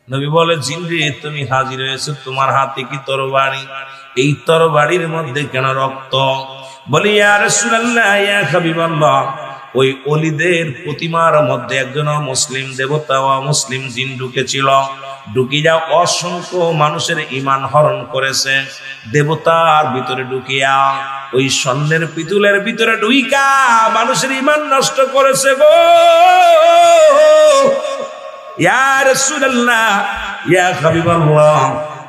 নবী বলে, জিন রে তুমি হাজির হয়েছো, তোমার হাতে কি তরবারি? এই তরবারির মধ্যে কেন রক্ত? বলি, ইয়া রাসূলুল্লাহ, ইয়া হাবিবাল্লাহ, ওই অলিদের প্রতিমার মধ্যে একজন মুসলিম দেবতা ও মুসলিম জিন ঢুকেছিল। ঢুকিয়া অসংখ্য মানুষের ঈমান হরণ করেছে। দেবতার ভিতরে ঢুকিয়া ওই স্বর্ণের পিতুলের ভিতরে ঢুইকা মানুষের ঈমান নষ্ট করেছে গো। ইয়া রাসূলুল্লাহ, ইয়া হাবিবাল্লাহ,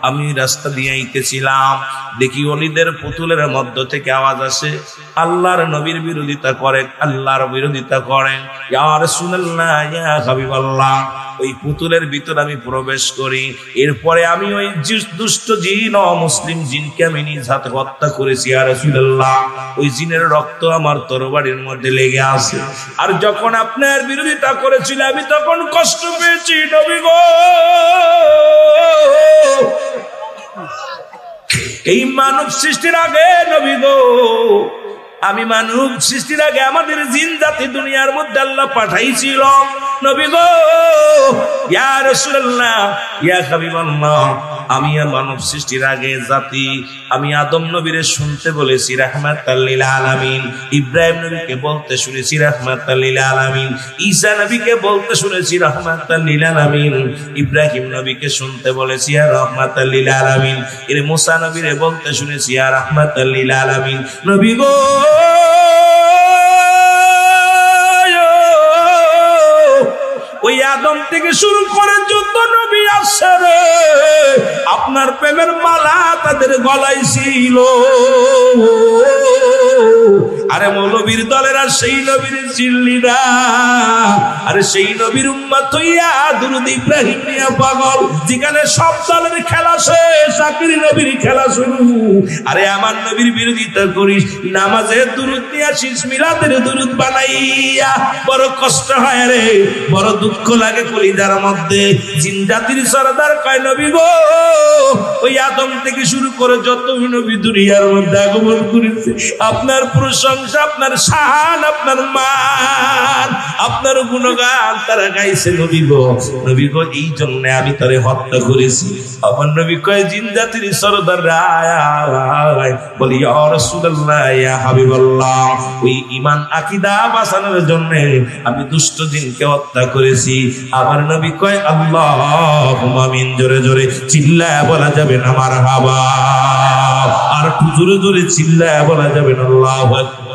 আমি রাস্তা দিয়ে আইতেছিলাম, দেখি অলিদের পুতুলের মধ্য থেকে আওয়াজ আসে, আল্লাহর নবীর বিরোধিতা করে, আল্লাহর বিরোধিতা করেন। ইয়া রাসূলুল্লাহ, ইয়া হাবিবাল্লাহ, ওই পুতুলের ভিতর আমি প্রবেশ করি। এরপরে আমি ওই দুষ্ট জিন ও মুসলিম জিনকে আমি নিজ হাতে হত্যা করেছি। ইয়া রাসূলুল্লাহ, ওই জিনের রক্ত আমার তরবারির মধ্যে লেগে আছে। আর যখন আপনার বিরোধিতা করেছিল আমি তখন কষ্ট পেয়েছি নবী গো। এই মানব সৃষ্টির আগে নবী গো, আমি মানব সৃষ্টির আগে আমাদের জিন জাতি দুনিয়ার মধ্যে আল্লাহ পাঠাইছিল নবী গো। ইয়া রাসূলুল্লাহ, ইয়া হাবিবাল্লাহ, আমি মানব সৃষ্টির আগে জাতি আমি আদম নবীরে শুনতে বলেছি রাহমাতাল লিল আলামিন, ইব্রাহিম নবীকে বলতে শুনেছি রাহমাতাল লিল আলামিন, ঈসা নবীকে বলতে শুনেছি রাহমাতাল লিল আলামিন, ইব্রাহিম নবীকে শুনতে বলেছি ইয়া রাহমাতাল লিল আলামিন, এর মুসা নবীরে বলতে শুনেছি ইয়া রাহমাতাল লিল আলামিন। নবী গো, ওই আদম থেকে শুরু করে যত নবী আসছে রে, আপনার প্রেমের মালা তাদের গলায় ছিল। আরে মৌলবীর দলেরা সেই নবীর চিল্লি না, আরে সেই নবীর উম্মত হইয়া দুরূদ ইব্রাহিম নিয়া পাগল, যেখানে সব দলের খেলা শেষ, আখিরি নবীর খেলা শুরু। আরে আমার নবীর বিরোধিতা করিস, নামাজে দুরূদ নিয়ে আসিস, মিলাদের দুরূদ বানাইয়া, বড় কষ্ট হয় রে, বড় দুঃখ লাগে কলিজার মধ্যে। জিন জাতির সরদার কয় নবী গো, ওই আদম থেকে শুরু করে যত নবী দুনিয়ার মধ্যে আগমন করেছে, আপনার প্রশংসা, আপনার শান, আপনার মান, আপনার গুণগান তারা গাইছে নবী গো। নবী গো, এই জন্য আমি তারে হত্যা করেছি। আমার নবী কয়, জিন জাতির সরদার রায় বলি, ইয়া রাসূলুল্লাহ, ইয়া হাবিবাল্লাহ, ওই ঈমান আকীদা বাঁচানোর জন্য আমি দুষ্ট জিনকে হত্যা করেছি। আমার নবী কয়, আল্লাহুম্মা আমিন। জোরে জোরে চিল্লায়া বলা যাবে না মারহাবা, আর একটু জোরে জোরে চিল্লায়া বলা যাবে না আল্লাহু আকবার।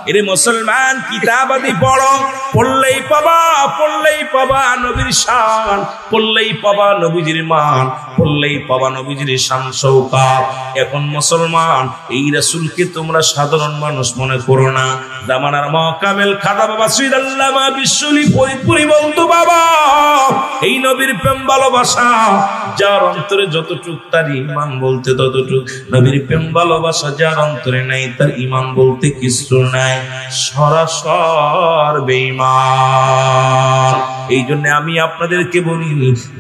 এরে মুসলমান, কিতাবাদি পড়ো, পড়লেই পাবা নবীর শান, পড়লেই পাবা নবীজির মান, পড়লেই পাবা নবীজির শান শওকাত। এখন মুসলমান, এই রাসূলকে তোমরা সাধারণ মানুষ মনে করো না। জামানার মকামেল খাদা বাবা সৈয়দ আল্লামা বিশ্বলি ফরিদপুরি বলতো, বাবা এই নবীর প্রেম ভালোবাসা যার অন্তরে যতটুক, তার ঈমান বলতে ততটুক। নবীর প্রেম ভালোবাসা যার অন্তরে নাই, তার ঈমান বলতে কিছু নাই, সরাসর বেঈমান। এই জন্য আমি আপনাদেরকে বলি,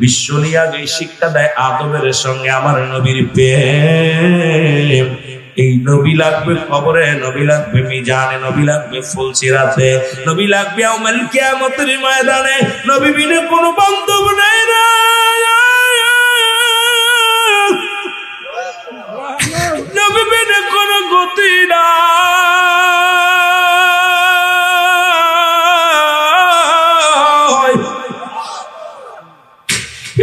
বিশ্বলি আগে শিক্ষা দেয় আদবের সঙ্গে আমার নবীর প্রেম। এই নবী লাগবে কবরে, নবী লাগবে মিজানে, নবী লাগবে ফুলসিরাতে, নবী লাগবে ইয়াউমুল কিয়ামতের ময়দানে। নবী বিনে কোনো বান্ধব নাই রে, নবী বিনে কোনো গতি নাই।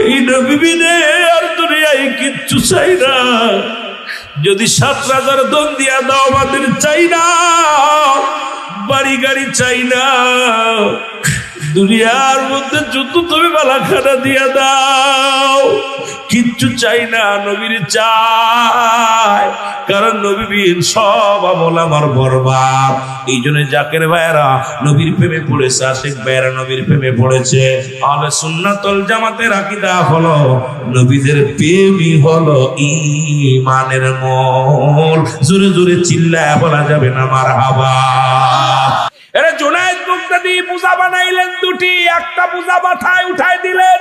এই নবী বিনে আর দুনিয়ায় কিচ্ছু চাই না। যদি ৭,০০০ দন দিয়া দাও, আমাদের চাই না, বাড়ি গাড়ি চাই না, দুনিয়ার মধ্যে যত তুমি বালাখানা দিয়া দাও, কিচ্ছু চাই না, নবীর চাই। কারণ নবীর সব আমল আমার বরবাদ। এই জন্য জাকের ভাইয়েরা নবীর প্রেমে পড়েছে, আশিক ভাইয়েরা নবীর প্রেমে পড়েছে। আহলে সুন্নাত ওয়াল জামাতের আকীদা হলো নবীদের প্রেমই হলো ঈমানের মূল। জোরে জোরে চিল্লায়া বলা যাবে না মারহাবা। এরা জুনায়েদ বাগদাদী পূজা বানাইলেন দুটি, একটা পূজা মাথায় উঠায় দিলেন,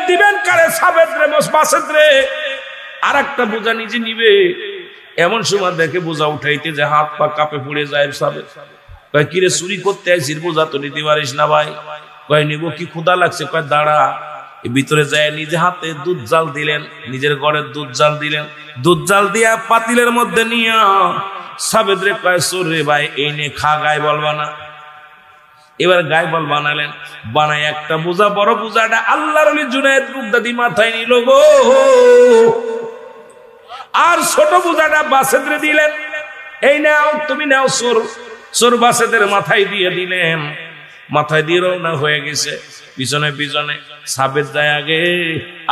দিবেন কারে? সাবেদ রে, মাসেদ রে। আর একটা বোঝা নিজে নিবে। এমন সময় দেখে বোঝা উঠাইতে যে হাত পা কাঁপে পড়ে যায়। সাবেদ কিরে, চুরি করতে আইছিস, বোঝা তো নিতে পারিস না ভাই। কয় নিব কি, ক্ষুধা লাগছে। কয় দাঁড়া। ভিতরে যায় নিজে হাতে দুধ জাল দিলেন, নিজের ঘরের দুধ জাল দিলেন। দুধ জাল দিয়া পাতিলের মধ্যে নিয়া সাবেদ রে কয় সুর রে ভাই এই নে খা, গায়ে বল বানা। এবার গায়ে বল বানালেন, বানায় একটা বোঝা, বড় বোঝাটা আল্লাহর ওলি জুনায়েদ বাগদাদি মাথায় নিল গো। আর ছোট বোঝাটা বাসেদরে দিলেন, এই নাও তুমি নাও সুর। সুর বাসেদের মাথায় দিয়ে দিলেন, মাথায় দিয়ে রওনা হয়ে গেছে। পিছনে পিছনে সাবেদ যায় আগে,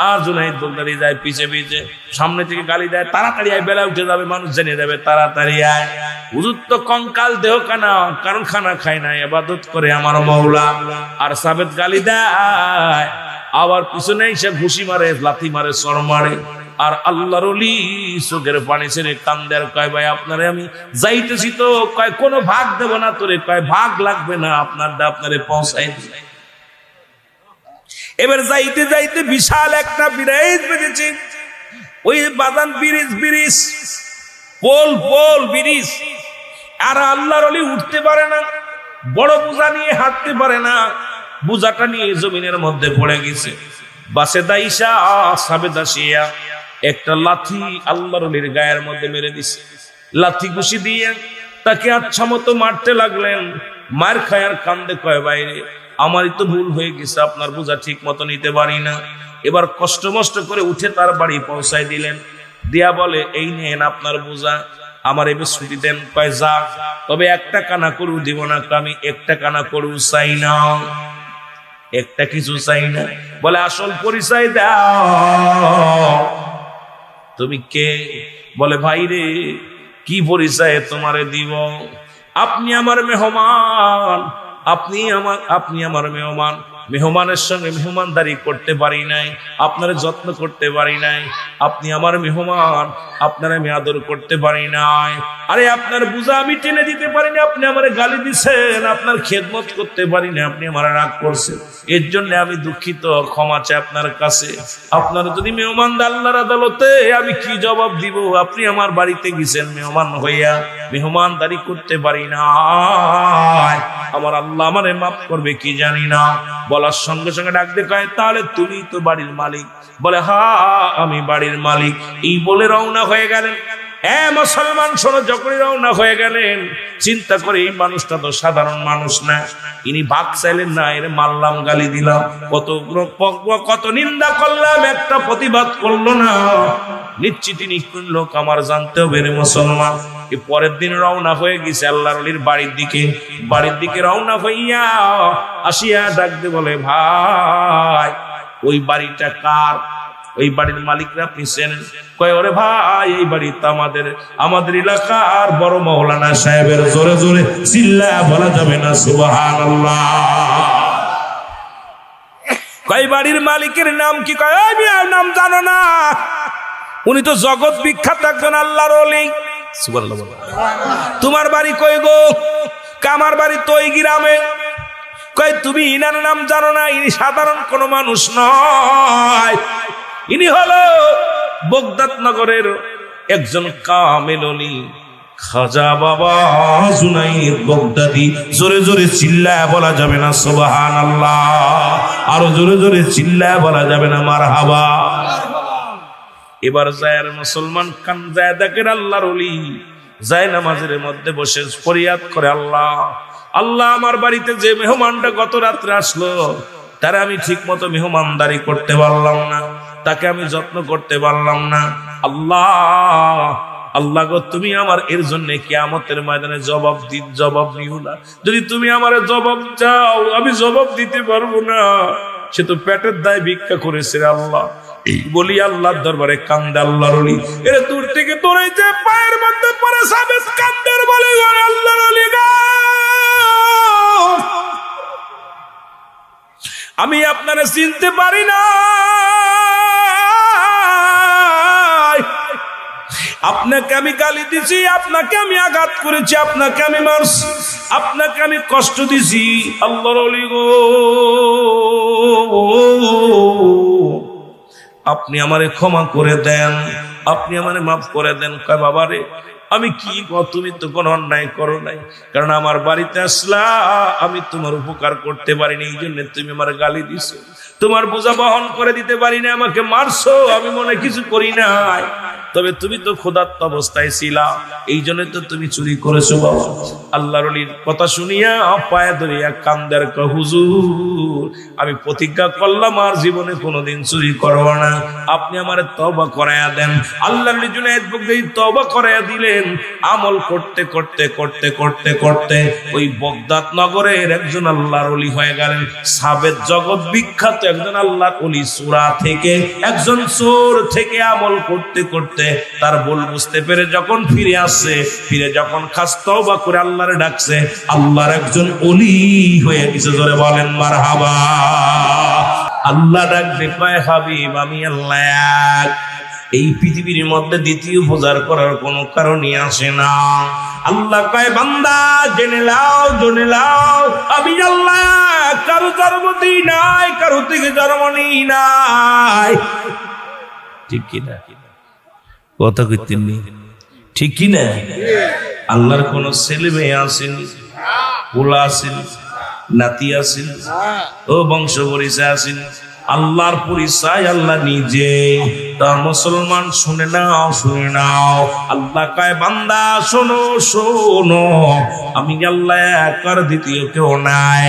আর জুনায়েদ বাগদাদি যায় পিছে পিছে। সামনে থেকে গালি দেয়, তাড়াতাড়ি আয়, বেলা উঠে যাবে, মানুষ জেনে যাবে, তাড়াতাড়ি আয়। হুজুর তো কঙ্কাল দেহ কানা, কারণ খানা খায় না, ইবাদত করে আমার মাওলা। আর সাবেদ গালি দেয়, আবার পিছনে এসে ঘুষি মারে, লাথি মারে, সর মারে। আর আল্লাহর ওলি চোখের পানি ছেড়ে কান্দে, আর কয় ভাই আপনারে আমি যাইতেছি তো, কয় কোনো ভাগ দেব না তোরে, কয় ভাগ লাগবে না, আপনারে পৌঁছাই দিবে। এবার যাইতে যাইতে বিশাল একটা ব্রিজ বেজেছে, ওই বাদান ব্রিজ, পোল ব্রিজ। আর আল্লাহর ওলি উঠতে পারে না, বড় বোঝা নিয়ে হাঁটতে পারে না, বোঝাটা নিয়ে জমিনের মধ্যে পড়ে গেছে। বাসে দাইসা সাবেদ আসিয়া একটা লাথি আল্লাহর ওলির গায়ের মধ্যে মেরে দিছে। লাথি ঘুষি দিয়ে তাকে আচ্ছা মতো মারতে লাগলেন। মার খায় আর কান্দে, কয় বাইরে আমারই তো ভুল হয়ে গেছে, আপনার বোঝা ঠিক মতো নিতে পারি না। এবার কষ্ট মষ্ট করে উঠে তার বাড়ি পৌঁছায় দিলেন, দিয়া বলে এই নেন আপনার বোঝা, আমার এবার ছুটি দেন। কয় যা, তবে একটা কানা করু দিব না, আমি একটা কানা করু চাই না, একটা কিছু চাই না। বলে আসল পরিচয় দাও, তুমি কে? বলে ভাই রে কি পরিচয় তোমারে দিব? আপনি আমার মেহমান, আপনি আমার মেহমান। মেহমানের সঙ্গে মেহমানদারি করতে পারি নাই, আপনারে যত্ন করতে পারি নাই। আপনি আমার মেহমান, আপনারা আমি আদর করতে পারি নাই। আরে আপনার বোঝা আমি টেনে দিতে পারি না, আপনি আমারে গালি দিছেন। আপনার খেদমত করতে পারি না, আপনি আমার রাগ করছেন। এর জন্য আমি দুঃখিত, ক্ষমা চাই আপনার কাছে। আপনার যদি মেহমান আল্লাহর আদালতে আমি কি জবাব দিব? আপনি আমার বাড়িতে গেছেন মেহমান হইয়া, মেহমানদারি করতে পারি না, আমার আল্লাহ আমারে মাফ করবে কি জানি না। বলার সঙ্গে সঙ্গে ডাক দিয়ে কয় তাহলে তুমি তো বাড়ির মালিক। বলে হ্যাঁ আমি বাড়ির মালিক। এই বলে রওনা হয়ে গেলেন। মুসলমান শোনো, যখনই রওনা হয়ে গেলেন চিন্তা করে এই মানুষটা তো সাধারণ মানুষ না, ইনি ভাগ চাইলেন না, এর মারলাম, গালি দিলাম, কত নিন্দা করলাম, একটা প্রতিবাদ করলো না। নিশ্চিত ইনি কোন লোক আমার জানতে হবে রে মুসলমান। পরের দিন রওনা হয়ে গেছে আল্লাহর ওলির বাড়ির দিকে রওনা হইয়া আসিয়া ডাকতে বলে ভাই ওই বাড়িটা কার? ওই বাড়ির মালিকরা আপনি চেনেন? কয় ওরে ভাই এই বাড়ি তো আমাদের এলাকার বড় মাওলানা সাহেবের। জোরে জোরে চিল্লা বলা যাবে না সুবহানাল্লাহ। কয় বাড়ির মালিকের নাম কি? কয় আমি আর নাম জানো না, উনি তো জগৎ বিখ্যাত একজন আল্লাহর ওলি। সুবহানাল্লাহ। তোমার বাড়ি কই গো? আমার বাড়ি তো ওই গ্রামে। কয় তুমি ইনার নাম জানো না? ইনি সাধারণ কোন মানুষ নয়, ইনি হলো বাগদাদ নগরের একজন কামেল ওলি, খাজা বাবা জুনায়েদ বাগদাদি। জোরে জোরে চিল্লায় বলা যাবে না সুবহানাল্লাহ, আরো জোরে জোরে চিল্লায় বলা যাবে না মারহাবা। এবার যায় মুসলমান কান যায় দেখেন আল্লাহর ওলি যায় নামাজের মধ্যে বসে ফরিয়াদ করে, আল্লাহ আল্লাহ আমার বাড়িতে যে মেহমানটা গত রাত্রে আসলো তারা আমি ঠিক মতো মেহমানদারি করতে পারলাম না, তাকে আমি যত্ন করতে পারলাম না। আল্লাহ গো তুমি আমার এর জন্য কিয়ামতের ময়দানে জবাব নিও না। যদি তুমি আমার জবাব চাও আমি জবাব দিতে পারবো না, সে তো পেটের দায় ভিক্ষা করেছে আল্লাহ। বলি আল্লাহর দরবারে কান্দে আল্লাহর ওলি। এর দূর থেকে দৌড়ে যে পায়ের মধ্যে পড়ে সাবেদ কান্দের বলে আল্লাহর ওলি গো আমি আপনারা চিনতে পারি না, আপনাকে আমি গালি দিছি, আপনাকে আমি আঘাত করেছি, আপনাকে আমি মারছি, আপনাকে আমি কষ্ট দিছি। আল্লাহর ওলি গো আপনি আমারে ক্ষমা করে দেন, আপনি আমারে মাফ করে দেন। কয় বাবা রে আমি কি তুমি তো কোনো অন্যায় করো নাই, কারণ আমার বাড়িতে আসলা আমি তোমার উপকার করতে পারিনি, এই জন্য তুমি আমার গালি দিছো। তোমার বোঝা বহন করে দিতে পারি না, আমাকে মারছো, আমি মনে কিছু করি নাই, তবে তুমি তো ক্ষুধার্ত অবস্থায় ছিলা, এই জন্য তো তুমি চুরি করেছো বাবা। আল্লাহর ওলির কথা শুনিয়া পায়ে ধরিয়া কান্দার হুজুর, আমি প্রতিজ্ঞা করলাম আর জীবনে কোনোদিন চুরি করব না, আপনি আমারে তওবা করায়া দেন। আল্লাহর ওলি জুনায়েদ বগদাদি তওবা করায়া দিলেন। আমল করতে করতে করতে করতে করতে ওই বগদাদ নগরের একজন আল্লাহর ওলি হয়ে গেলেন, সাবেত জগৎ বিখ্যাত একজন আল্লাহর ওলি। সূরা থেকে একজন চোর থেকে আমল করতে করতে তার ভুল বুঝতে পেরে যখন ফিরে আসছে, ফিরে যখন খাস তওবা করে আল্লাহরে ডাকছে, আল্লাহর একজন ওলি হয়ে গেছে। জোরে বলেন মারহাবা। আল্লাহ ডাকতে কয় হাবিব আমি আল্লাহ এক, এই পৃথিবীর মধ্যে দ্বিতীয় পূজার করার কোনো কারণই আসে না। আল্লাহ কয় বান্দা জেনে লাও জেনে লাও, আমি আল্লাহ কারো জন্ম দিই নাই, কারো থেকে জন্ম নিই নাই। ঠিক কিনা কথা কইতেননি? ঠিক কিনা? আল্লাহর কোন ছেলে মেয়ে আসেন, পোলা আসেন, নাতি আসেন, ও বংশ পরিচয় আসেন, আল্লাহর পরিচয় আল্লাহ নিজে। তার মুসলমান শুনে নাও শুনে নাও, আল্লাহ কয় বান্দা শোনো শোনো, আমি আল্লাহ এক আর দ্বিতীয় কেউ নাই।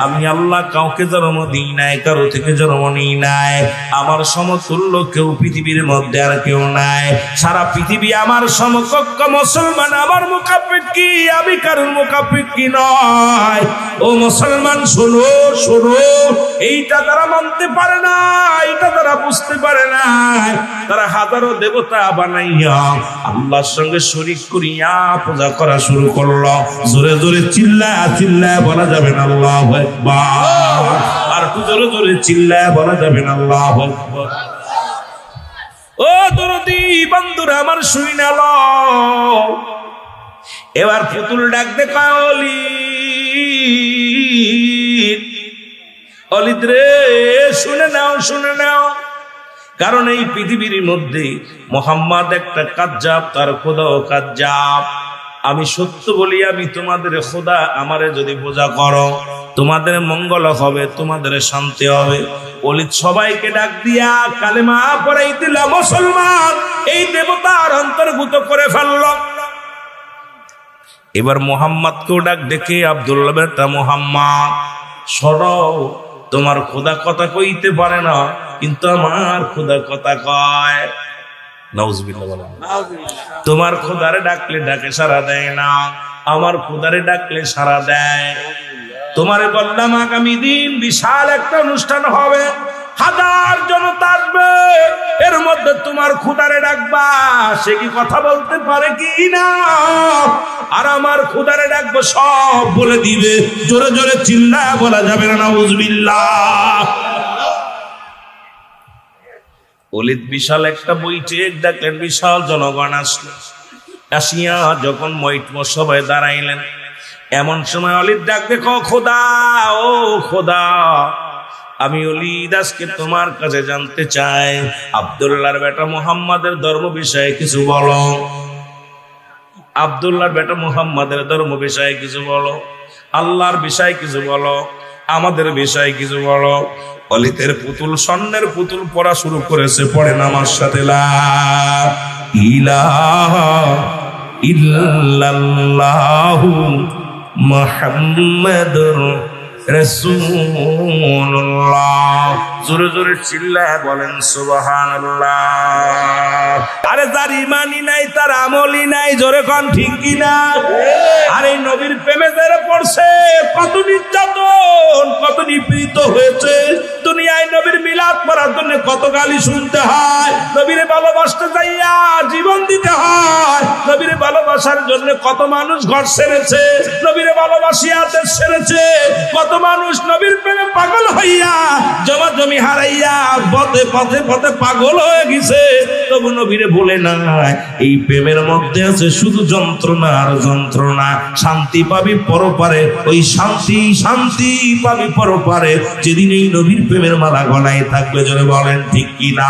আমি আল্লাহ কাউকে জন্ম দিই নাই, কারো থেকে জন্ম নিই নাই। আমার সমতুল্য কেউ পৃথিবীর মধ্যে আর কেউ নাই। সারা পৃথিবী আমার সমকক্ষ, মুসলমান আমার মুখাপেক্ষী, আমি কারোর মুখাপেক্ষী নয়। ও মুসলমান শোনো শোনো, এইটা তারা মানতে পারে না, এইটা তারা বুঝতে পারে না, তারা হাজারো দেবতা বানাইয়া আল্লাহর সঙ্গে শরীক করিয়া পূজা করা শুরু করলো। জোরে জোরে চিল্লায়া চিল্লায়া বলা যাবে না আল্লাহু আকবার, আর একটু জোরে জোরে চিল্লায়া বলা যাবে না আল্লাহু আকবার। ও দরদি বন্ধুরা আমার শুইনা লও, এবার পুতুল ডাক দে কয় অলি, অলিদ রে শুনে নাও শুনে নাও, কারণ এই পৃথিবীর মধ্যে মুহাম্মদ একটা কাজ্জাব, তার খোদাও কাজ্জাব। আমি সত্য বলি, আমি তোমাদের খোদা, আমারে যদি বোঝা করো তোমাদের মঙ্গল হবে, তোমাদের শান্তি হবে। অলিদ সবাইকে ডাক দিয়া কালেমা পড়াই দিলা, মুসলমান এই দেবতার অন্তর্ভুক্ত করে ফেলল। এবার মুহাম্মদকেও ডাক দেখে আব্দুল্লাহ বেটা মুহাম্মদ সরও, তোমার খোদা কথা কইতে পারে না, কিন্তু আমার খোদা কথা কয়। নাউজুবিল্লাহ বলেন। তোমার খোদারে ডাকলে ডাকে সাড়া দেয় না, আমার খোদারে ডাকলে সাড়া দেয়। তোমারে বললাম আগামী দিন বিশাল একটা অনুষ্ঠান হবে, হাজার জনতা আসবে, এর মধ্যে তোমার খোদারে ডাকবা, সে কি কথা বলতে পারে কি না? আর আমার খোদারে ডাকবো, সব বলে দিবে। জোরে জোরে চিল্লায় বলা যাবে না নাউজুবিল্লাহ। অলিদ বিশাল একটা বৈঠক ডাকলেন, বিশাল জনগণ আসলো। আসিয়া যখন সবাই দাঁড়াইলেন, এমন সময় অলিদ ডাক দেখো, খোদা ও খোদা, আমি অলিদ আজকে তোমার কাছে জানতে চাই, আব্দুল্লাহর বেটা মুহাম্মাদের ধর্ম বিষয়ে কিছু বলো। আব্দুল্লাহর বেটা মুহাম্মাদের ধর্ম বিষয়ে কিছু বলো, আল্লাহর বিষয়ে কিছু বলো, আমাদের বিষয়ে কিছু বলো। অলিদের পুতুল, স্বর্ণের পুতুল পড়া শুরু করেছে, পড়ে নামার সাথে লা ইলাহা ইল্লাল্লাহু মুহাম্মাদুর রাসূলুল্লাহ। জোরে জোরে চিল্লায় বলেন সুবহানাল্লাহ। আরে যার ইমানই নাই তার আমলই নাই, জোরে কোন ঠিক কিনা? আরে নবীর প্রেমে যারা পড়ছে, কত নির্যাতন, কত নিপীড়িত হয়েছে। দুনিয়ায় নবীর মিলাদ পড়ার জন্য কত গালি শুনতে হয়, নবীর ভালোবাসতে যাইয়া জীবন দিতে হয়। নবীর ভালোবাসার জন্য কত মানুষ ঘর ছেড়েছে, নবীর ভালোবাসিয়া দেশ ছেড়েছে। কত মানুষ নবীর প্রেমে পাগল হইয়া জমা জমি হারাইয়া পথে পথে পথে পাগল হয়ে গেছে, তবু নবীরে বলে না। এই প্রেমের মধ্যে আছে শুধু যন্ত্রণা আর যন্ত্রণা। শান্তি পাবি পরপারে, ওই শান্তি শান্তি পাবি পরপারে, যেদিন এই নবীর প্রেমের মালা গলায় থাকবে। জোরে বলেন ঠিক কিনা?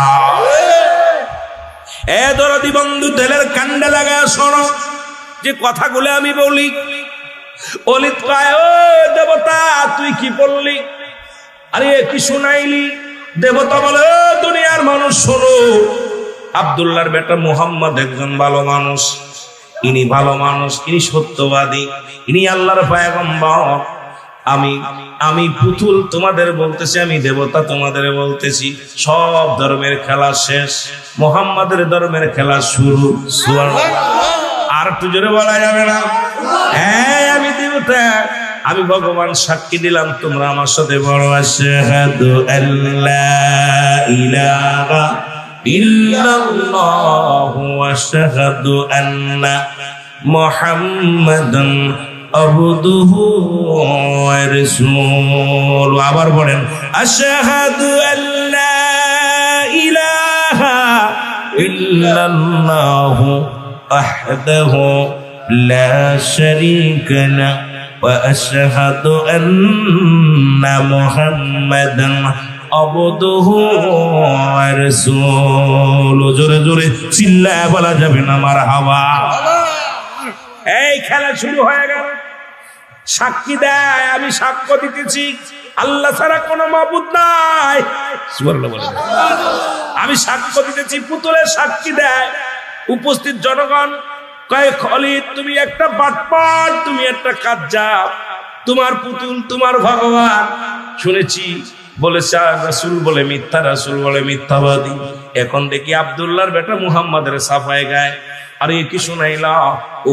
এ দরদি বন্ধু, তেলের কান্ডে লাগায় শোনো, যে কথাগুলো আমি বলি। অলিদ কয়, ও দেবতা তুই কি বললি? আরে কি শুনাইলি? দেবতা বলে, ও দুনিয়ার মানুষ শোনো, আব্দুল্লাহর বেটা মুহাম্মদ একজন ভালো মানুষ, ইনি ভালো মানুষ, ইনি সত্যবাদী, ইনি আল্লাহর পয়গম্বর। আমি পুতুল তোমাদের বলতেছি, আমি দেবতা তোমাদের বলতেছি, সব ধর্মের খেলা শেষ, মুহাম্মাদের ধর্মের খেলা শুরু। আর একটু জোরে বলা যাবে না? হ্যাঁ আমি দেবতা, আমি ভগবান সাক্ষী দিলাম, তোমরা আমার সাথে বড় আশহাদু আল্লা ইলাহা ইল্লাল্লাহু ওয়া আশহাদু আন্না মুহাম্মাদান আবদুহু ওয়া রাসূলুহু। আবার বলেন, আশহাদু আল্লা ইলাহা ইল্লাল্লাহু ওয়াহদাহু লা শারীকা লাহু ওয়া আশহাদু আন্না মুহাম্মাদান আবদুহু ওয়া রাসূলুহু। জোরে জোরে চিল্লায় বলা যাবে না মারহাবা? এই খেলা শুরু হয়ে গেল। সাক্ষী দেয়, আমি সাক্ষ্য দিতেছি আল্লাহ ছাড়া কোনো মাবুদ নাই। আমি সাক্ষ্য দিতেছি, পুতুলের সাক্ষী দেয়। উপস্থিত জনগণ কয়, খলিদ তুমি একটা বাটপার, তুমি একটা কাজ্জাব, তোমার পুতুল তোমার ভগবান। শুনেছি বলেছে রাসূল বলে মিথ্যা, রাসূল বলে মিথ্যাবাদী। এখন দেখি আব্দুল্লাহর বেটা মুহাম্মাদের সাফায় গায়। আরে কি শুনাইলা?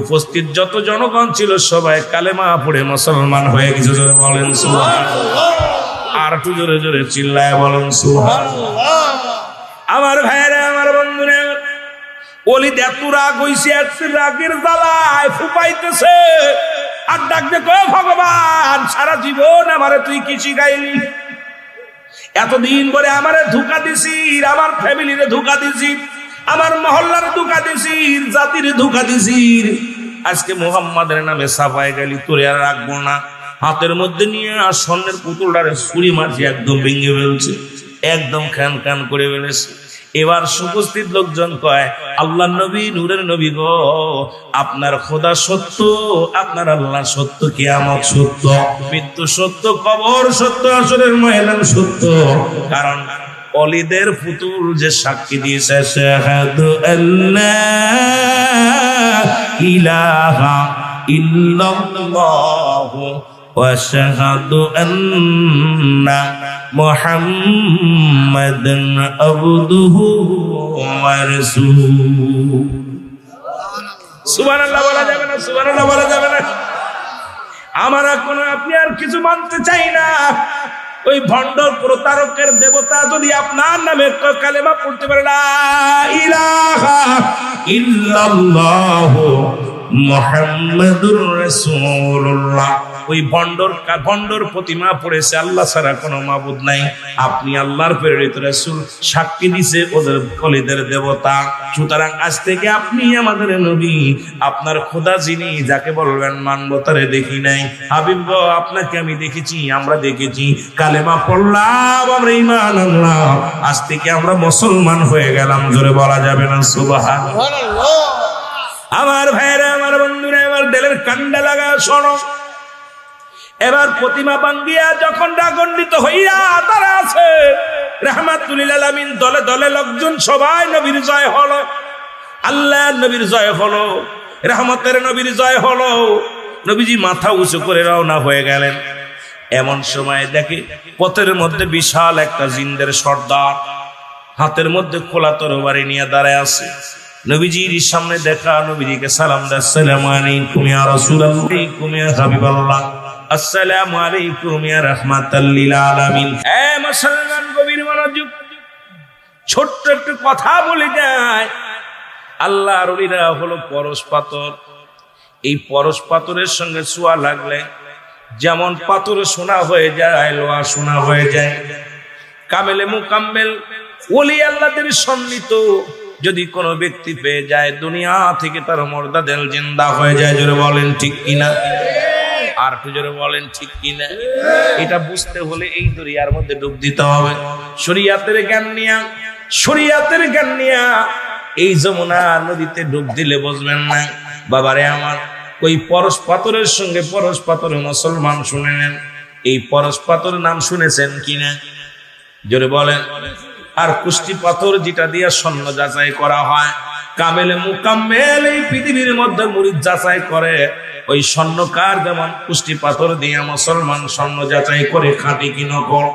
উপস্থিত যত জনগণ ছিল সবাই কালেমা পড়ে মুসলমান হয়ে গেছে। জোরে বলেন সুবহানাল্লাহ। আর একটু জোরে জোরে চিল্লায় বলেন সুবহানাল্লাহ। আমার ভাইরা, আমার বন্ধুরা, ওলি এত রাগ হইছে, এত রাগের জ্বালায় ফুপাইতেছে আর ডাক দে, কয় ভগবান সারা জীবন আমারে তুই কি শিখাইলি? এতদিন পরে আমারে ধোঁকা দিছিস, আমার ফ্যামিলিরে ধোঁকা দিছিস, আমার মহল্লার ধোঁকা দিছিস, জাতির ধোঁকা দিছিস। আজকে মুহাম্মাদের নামে সাফাই গেলি, তোরে আর রাখবো না। হাতের মধ্যে নিয়ে আর স্বর্ণের পুতুলটারে ছুরি মারছে, একদম ভেঙে ফেলছে, একদম খান খান করে ফেলেছে। এবার উপস্থিত লোকজন কয়, আল্লাহ নবী, নূরের নবী গো, আপনার খোদা সত্য, আপনার আল্লাহ সত্য, কিয়ামত সত্য, মৃত্যু সত্য, কবর সত্য, আসরের ময়দান সত্য। কারণ অলিদের পুতুল যে সাক্ষী দিয়েছে, আশহাদু আল্লা ইলাহা ইল্লাল্লাহু ওয়া আশহাদু আন্না মুহাম্মাদান আবদুহু ওয়া রাসূলুহু। সুবহানাল্লাহ বলা যাবে না? সুবহানাল্লাহ বলা যাবে না? আমরা কোনো আপনি আর কিছু মানতে চাই না। ওই ভণ্ড প্রতারকের দেবতা যদি আপনার নামে কালেমা পড়তে পারে, লা ইলাহা ইল্লাল্লাহু মুহাম্মাদুর রাসূলুল্লাহ, ওই ভণ্ডর প্রতিমা পড়েছে আল্লাহ ছাড়া কোনো মাবুদ নাই, আপনি আল্লাহর প্রেরিত রাসূল, সাক্ষী দিছে ওদের কলিদের দেবতা। সুতরাং আজ থেকে আপনি আমাদের নবী, আপনার খোদা যিনি, যাকে বলবেন মানব তারে দেখি নাই। হাবিব গো, আপনাকে আমি দেখেছি, আমরা দেখেছি, কালেমা পড়লাম, আমরা ঈমান আনলাম, আজ থেকে আমরা মুসলমান হয়ে গেলাম। জোরে বলা যাবে না সুবহানাল্লাহ? আমার ভাইরা, আমার বন্ধুরা, আমার দিলের কান্ডা লাগা শোনো। এবার প্রতিমা ভাঙ্গিয়া যখন রাগান্বিত হইয়া তারা আছে, রাহমাতুল লিল আলামিন, দলে দলে লোকজন সবাই নবীর জয় হলো, আল্লাহ নবীর জয় হলো, রহমতের নবীর জয় হলো। নবীজি মাথা উঁচু করে রওনা হয়ে গেলেন। এমন সময় দেখে পথের মধ্যে বিশাল একটা জিন্দের সর্দার, হাতের মধ্যে খোলা তরবারি নিয়ে দাঁড়ায় আছে। নবীজির সামনে দেখা, নবীজিকে সালাম দেয়, আসসালামু আলাইকুম ইয়া রাসূলুল্লাহ, ইয়া হাবিবাল্লাহ, আসসালামু আলাইকুম ইয়া রাহমাতাল লিল আলামিন। মুসলমান গভীর মনোযোগ, ছোট্ট একটু কথা বলে যায়। আল্লাহর ওলিরা হলো পরশ পাথর। এই পরশ পাথরের সঙ্গে ছোঁয়া লাগলে যেমন পাথর সোনা হয়ে যায়, লোহা সোনা হয়ে যায়। কামেলে মুকাম্মেল ওলি আল্লাহদের সন্নিহিত যদি কোনো ব্যক্তি পেয়ে যায়, দুনিয়া থেকে তার মর্যাদা জিন্দা হয়ে যায়। জোরে বলেন ঠিক কিনা? আর একটু জোরে বলেন ঠিক কিনা? এটা বুঝতে হলে এই দরিয়ার মধ্যে ডুব দিতে হবে। শরীয়তের জ্ঞান নিয়া, শরীয়তের জ্ঞান নিয়া এই যমুনা নদীতে ডুব দিলে বুঝবেন না। বাবারে আমার, ওই পরশ পাথরের সঙ্গে পরশ পাথরে মুসলমান শুনে নেন। এই পরশ পাথরের নাম শুনেছেন কিনা জোরে বলেন। আর কুষ্টি পাথর যেটা দিয়ে স্বর্ণ যাচাই করা হয়, কামেলে মুকাম্মেল এই পৃথিবীর মধ্যে মুরিদ যাচাই করে, ওই স্বর্ণকার যেমন কুষ্টি পাথর দিয়ে মুসলমান স্বর্ণ যাচাই করে খাঁটি কি নকল,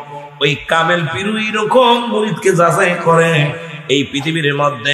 ওই কামেল পীরু এরকম মুরিদকে যাচাই করে। এই পৃথিবীর মধ্যে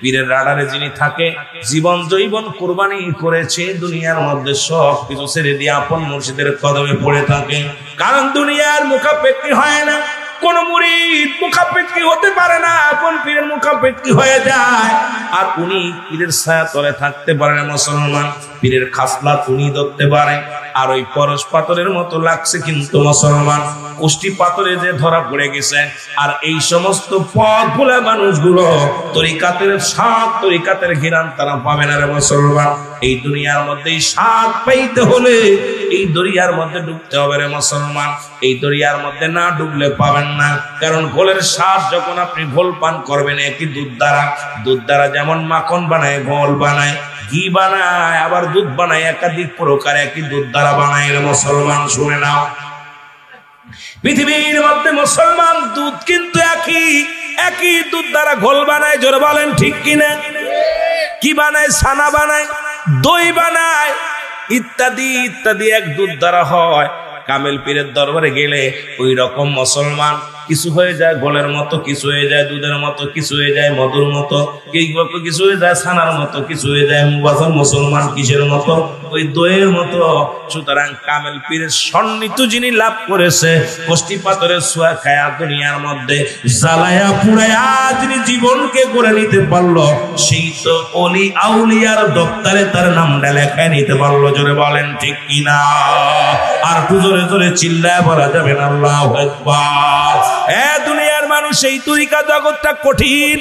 পীরের রাডারে যিনি থাকে, জীবন জৈবন কোরবানি করেছে, দুনিয়ার মধ্যে সব কিছু ছেড়ে দিয়ে আপন মুর্শিদের কদমে পড়ে থাকে। কারণ দুনিয়ার মুখাপেক্ষী হয় না, কোন মুরিদ মুখাপেক্ষী হতে পারে না, কোন পীরের মুখাপেক্ষী হয়ে যায়। আর উনি পীরের ছায়া তলে থাকতে পারে না মুসলমান, পীরের খাসলাত উনি ধরতে পারে। আর ওই পরশ পাথরের মতো লাগছে কিন্তু মুসলমান, কুষ্টি পাথরে যে ধরা পড়ে গেছে। আর এই সমস্ত পথ ভোলা মানুষগুলো তরিকাতের স্বাদ, তরিকাতের ঘিরান তারা পাবে না রে মুসলমান। এই দুনিয়ার মধ্যে স্বাদ পাইতে হলে এই দরিয়ার মধ্যে ডুবতে হবে রে মুসলমান। এই দরিয়ার মধ্যে না ডুবলে পাবেন না। কারণ ঘোলের স্বাদ যখন আপনি ঘোল পান করবেন একই দুধ দ্বারা যেমন মাখন বানায়, ঘোল বানায়, ঘি বানায়, আবার দুধ বানায়, একাধিক প্রকার একই দুধ দ্বারা বানায় রে মুসলমান। শুনে নাও, পৃথিবীর মধ্যে মুসলমান দুধ কিন্তু একই দুধ দ্বারা ঘোল বানায়। জোরে বলেন ঠিক কিনা? কি বানায়? ছানা বানায়, দই বানায়, ইত্যাদি ইত্যাদি এক দুধ দ্বারা হয়। কামেল পীরের দরবারে গেলে ওই রকম মুসলমান কিছু হয়ে যায় গোলের মতো, কিছু হয়ে যায় দুধের মতো, কিছু হয়ে যায় মধুর মতো, কিছু হয়ে যায় ছানার মতো, কিছু হয়ে যায় মুসলমান কিসের মতো? ওই দইয়ের মতো। সুতরাং কামেল পীরের সন্নিহিত যিনি লাভ করেছে, কষ্টি পাথরের ছোঁয়া খায়া দুনিয়ার মধ্যে জ্বালায়া পুড়ায়া যিনি জীবনকে করে নিতে পারলো, সেই তো অলি আউলিয়ার দপ্তরে তার নামটা লেখায় নিতে পারলো। জোরে বলেন ঠিক কিনা? আর জোরে জোরে চিল্লায় বলা যাবে না আল্লাহু আকবার। দুনিয়ার মানুষ, এই তরিকা জগৎটা কঠিন।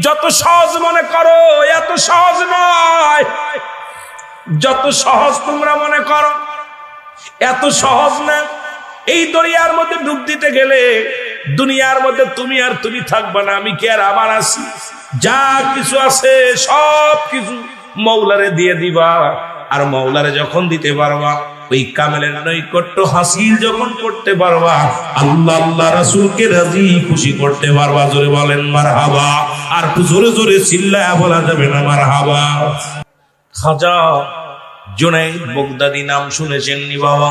যত সহজ মনে করো এত সহজ নয়, যত সহজ তোমরা মনে করো এত সহজ না। এই দরিয়ার মধ্যে ডুব দিতে গেলে দুনিয়ার মধ্যে তুমি আর তুমি থাকবা না, আমি কি আর আমার আছি? যা কিছু আছে সব কিছু মৌলারে দিয়ে দিবা। আর মৌলারে যখন দিতে পারবা, ওই কামেলের নৈকট্য হাসিল যখন করতে পারবা, আল্লাহ আল্লাহ রাসূলকে রাজি খুশি করতে পারবা। জোরে বলেন মারহাবা। আর জোরে জোরে চিল্লায়া বলা যাবে না মারহাবা। খাজা জুনায়েদ বাগদাদী নাম শুনেছেন নি বাবা?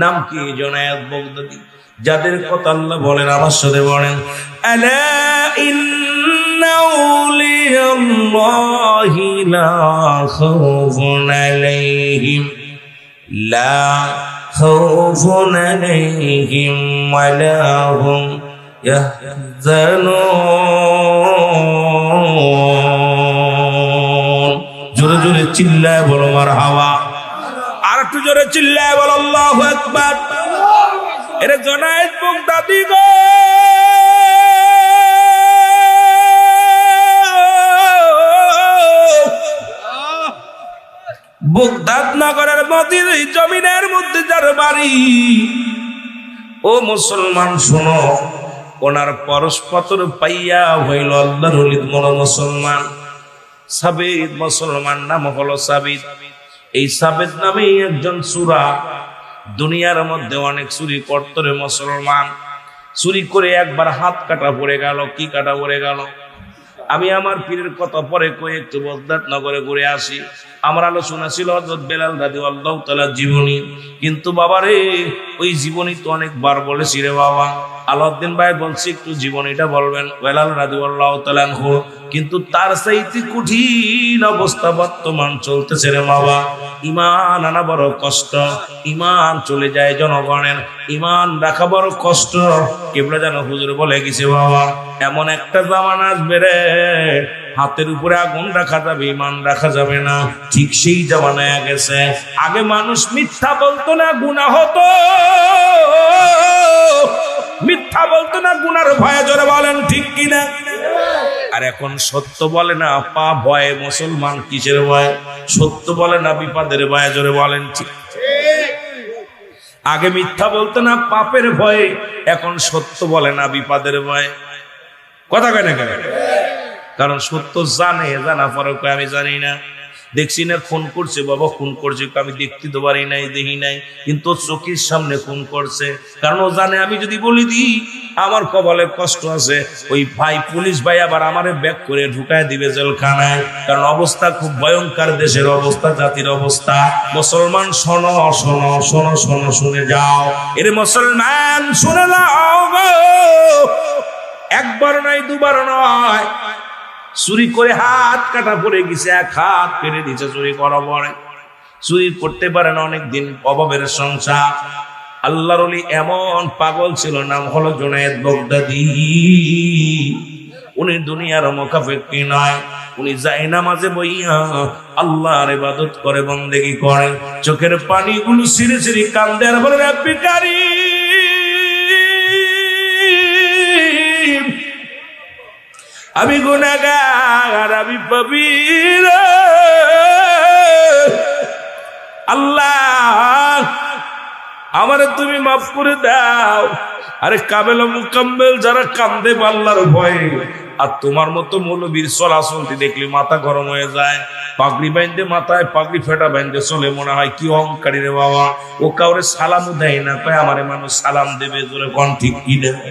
নাম কি? জুনায়েদ বাগদাদী। যাদের কথা আল্লাহ বলেন, আমার সাথে বলেন, আলা ইন্না আউলিয়াল্লাহি লা খাউফুন আলাইহিম লা খাউফুন আলাইহিম ওয়া লা হুম ইয়াহজানুন। জোরে জোরে চিল্লায় বলো মারহাবা। আর একটু জোরে চিল্লায় বলো আল্লাহু আকবার। এর জুনায়েদ বাগদাদী গো, বাগদাদ নগরের মদিনা জমিনের মধ্যে যার বাড়ি, ও মুসলমান শোনো, ওনার পরশ পাথর পাইয়া হইল আল্লাহর ওলি মুসলমান সাবিত। মুসলমান নাম হলো সাবিত। এই সাবিত নামে একজন চোরা দুনিয়ার মধ্যে অনেক চুরি করত রে মুসলমান। চুরি করে একবার হাত কাটা পড়ে গেল। কি কাটা পড়ে গেল? আমি আমার পীরের কথা পরে কই একটু বাগদাদ নগরে ঘুরে আসি। আমার আলোচনা ছিল হযরত বেলাল রাদিয়াল্লাহু তাআলা জীবনী, কিন্তু বাবারে ওই জীবনী তো অনেকবার বলেছি রে বাবা। আলাউদ্দিন ভাই বলছি একটু জীবনীটা বলবেন বেলাল রাদিয়াল্লাহু তাআলা আনহু, কিন্তু তার চাইতে কঠিন অবস্থা বর্তমান চলতেছে রে বাবা। ইমান আনা বড় কষ্ট, ইমান চলে যায় জনগণের, ইমান রাখা বড় কষ্ট। কেবলা যেন হুজুর বলে গেছে বাবা, এমন একটা জামানা আসবে রে, হাতের উপরে আগুন রাখা যাবে, ইমান রাখা যাবে না। ঠিক সেই জামানায় গেছে। আগে মানুষ মিথ্যা বলতো না, গুনাহ হতো। মিথ্যা বলতো না, গুনার ভয়ে। জোরে বলেন ঠিক কিনা? আর এখন সত্য বলে না, পাপ ভয়ে। মুসলমান কিসের ভয়? সত্য বলে না, বিপদের ভয়ে। জোরে বলেন ঠিক। আগে মিথ্যা বলতো না পাপের ভয়ে, এখন সত্য বলে না বিপদের ভয়ে। কথা কয় না কেন? কারণ সত্য জানে, জানা পরে কয় আমি জানি না। দেখছি না খুন করছে বাবা, খুন করছে, আমি দেখতে তো পারি নাই, দেখি নাই, কিন্তু চোখের সামনে খুন করছে। কারণ ও জানে আমি যদি বলি দিই আমার কপালে কষ্ট আছে, ওই ভাই পুলিশ ভাই আবার আমারে ব্যাক করে ঢুকায় দিবে জেলখানায়। কারণ অবস্থা খুব ভয়ঙ্কর, দেশের অবস্থা, জাতির অবস্থা। মুসলমান শোনো শোনো শোনো শোনো, শুনে যাও, এর মুসলমান শুনে যাও গো। একবার নয়, দুবার নয়, চুরি করে হাত কাটা পড়ে গেছে, এক হাত কেটে দিচ্ছে চুরি করা পরে। চুরি করতে পারে না, অনেকদিন অভাবের সংসার। আল্লাহর ওলি এমন পাগল ছিল, নাম হলো জুনায়েদ বাগদাদি। উনি দুনিয়ার মুখাফেক্কি নয়, উনি জায়নামাজে বইয়া আল্লাহর ইবাদত করে, বন্দেগী করে, চোখের পানিগুলো ছিঁড়ে ছিঁড়ে কান্দে আর বলে রব্বি কারীম, আমি গুনাহগার, আমি পাপী, আল্লাহ আমারে তুমি মাফ করে দাও। আরে কামেল মুকাম্মেল যারা কান্দে আল্লাহর ভয়ে, আর তোমার মতো মৌলবীর চলাচলটি দেখলে মাথা গরম হয়ে যায়। পাগড়ি বাইন্দে, মাথায় পাগড়ি ফেটা বাইন্দে চলে, মনে হয় কি অহংকারী রে বাবা। ও কাউরে সালামও দেয় না, কয় আমারে মানুষ সালাম দেবে, জোরে কোন ঠিক কি দেবে।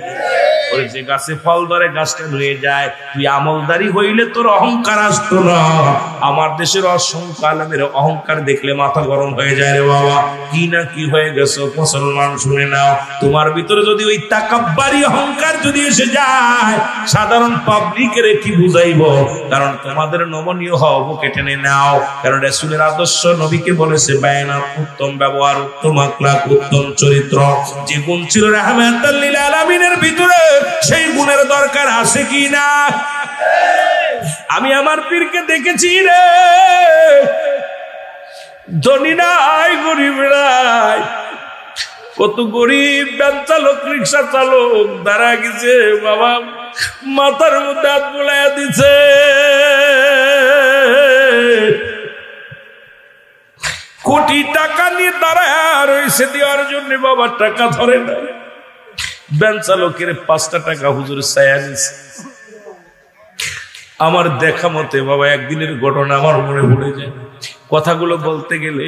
ওই যে গাছে ফল ধরে গাছটা ধুয়ে যায়, তুই আমলদারি হইলে তোর অহংকার আসতো না। আমার দেশের অসংখ্য আলেমের অহংকার দেখলে মাথা গরম হয়ে যায় রে বাবা। কি না কি হয়ে গেছে মুসলমান, শুনে নাও। তোমার ভিতরে যদি ওই তাকাব্বারি অহংকার যদি এসে যায়, সাধারণ পাবলিকের কি বুঝাইব? কারণ তোমাদের নমনীয় হও, বুকে টেনে নাও। কারণ রাসূলের আদর্শ নবীকে বলেছে বায়ানা, উত্তম ব্যবহার, উত্তম আখলাক, উত্তম চরিত্র। যে গুণ ছিল রাহমাতাল লিল আলামিনের ভিতরে, সেই গুণের দরকার আছে কি না? আমি আমার পীরকে দেখেছি রে, ধনী নাই, গরিব নাই, কত গরিব ভ্যান চালক, রিক্সা চালক দাঁড়া গেছে বাবা, মাথার মধ্যে হাত বুলাইয়া দিছে। কোটি টাকা নিয়ে দাঁড়ায় রয়েছে দেওয়ার জন্য, বাবা টাকা ধরে না। ভ্যান চালকের 5টা টাকা হুজুর চাইয়া নিছে। আমার দেখা মতে বাবা একদিনের ঘটনা আমার মনে পড়ে যায়। কথাগুলো বলতে গেলে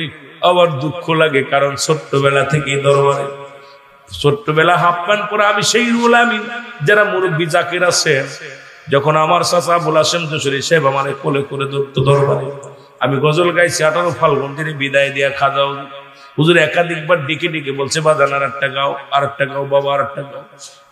আবার দুঃখ লাগে, কারণ ছোট্টবেলা থেকেই দরবারে, ছোট্টবেলা হাফ প্যান্ট পরে আমি সেই রুল, আমি যারা মুরব্বী জাকির আছেন, যখন আমার চাচা আবুল হাশেম যশোরী সাহেব আমার কোলে করে ধরতো দরবারে, আমি গজল গাইছি 18 ফাল্গুন তিনি বিদায় দিয়া খাজাও হুজুর একাধিকবার ডেকে ডেকে বলছে বাজান আর একটা গাও, আর একটা গাও বাবা, আর একটা গাও।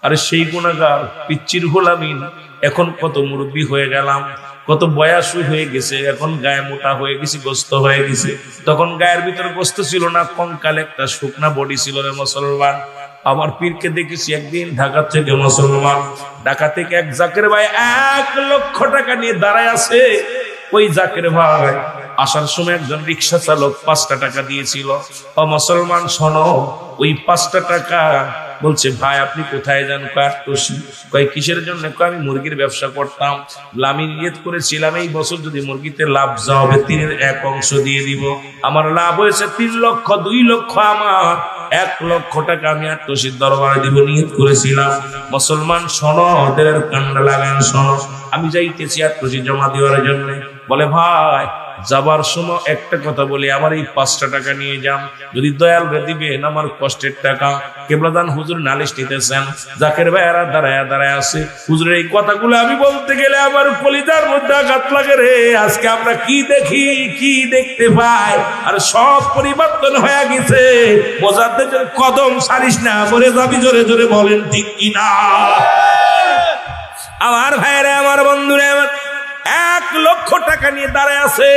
আরে সেই গুণাগার পিচ্চির গোলামিন, এখন কত মুরব্বী হয়ে গেলাম, কত বয়স হয়ে গেছে, এখন গায়ে মোটা হয়ে গেছি, গোস্ত হয়ে গেছে। তখন গায়ের ভিতরে গোস্ত ছিল না, কঙ্কালে একটা শুকনা বডি ছিল রে মুসলমান। আমার পীরকে দেখেছি একদিন ঢাকা থেকে, মুসলমান ঢাকা থেকে এক জাকের ভাই 1 লক্ষ টাকা নিয়ে দাঁড়ায় আছে। ওই জাকের ভাই আসার সময় একজন রিক্সা চালক 5টা টাকা দিয়েছিল। ও মুসলমান শোনো, ওই 5টা টাকা বলছে ভাই আপনি কোথায় যান? কয় কিসের জন্য? আমি মুরগির ব্যবসা করতাম, আমি নিয়ত করেছিলাম এই বছর যদি মুরগিতে লাভ যা হবে 3-এর 1 অংশ দিয়ে দিব। আমার লাভ হয়েছে 3 লক্ষ, 2 লক্ষ আমার, 1 লক্ষ টাকা আমি আট্টসির দরবারে দিব নিয়ত করেছিলাম। মুসলমান শোনো, ওদের কান্না লাগান, শোনো, আমি যাইতেছি আট্টসি জমা দেওয়ার জন্য। বলে ভাই যাবার সময় একটা কথা বলি, আমার এই 5টা টাকা নিয়ে যান, যদি দয়াল দিবেন আমার কষ্টের টাকা। কেবলাদান হুজুর নালিশ নিতেছেন, জাকের ভাই এরা দাঁড়ায় দাঁড়ায় আছে। হুজুরের এই কথাগুলো আমি বলতে গেলে আমার কলিজার মধ্যে আঘাত লাগে রে। আজকে আমরা কি দেখি, কি দেখতে পাই, আর সব পরিবর্তন হয়ে গেছে। মোজাদ্দেদ কদম সারিস না, বলে যাবি জোরে জোরে, বলেন ঠিক কিনা? আমার ভাইরা, আমার বন্ধুরা, আমার 1 লক্ষ টাকা নিয়ে দাঁড়ায় আছে,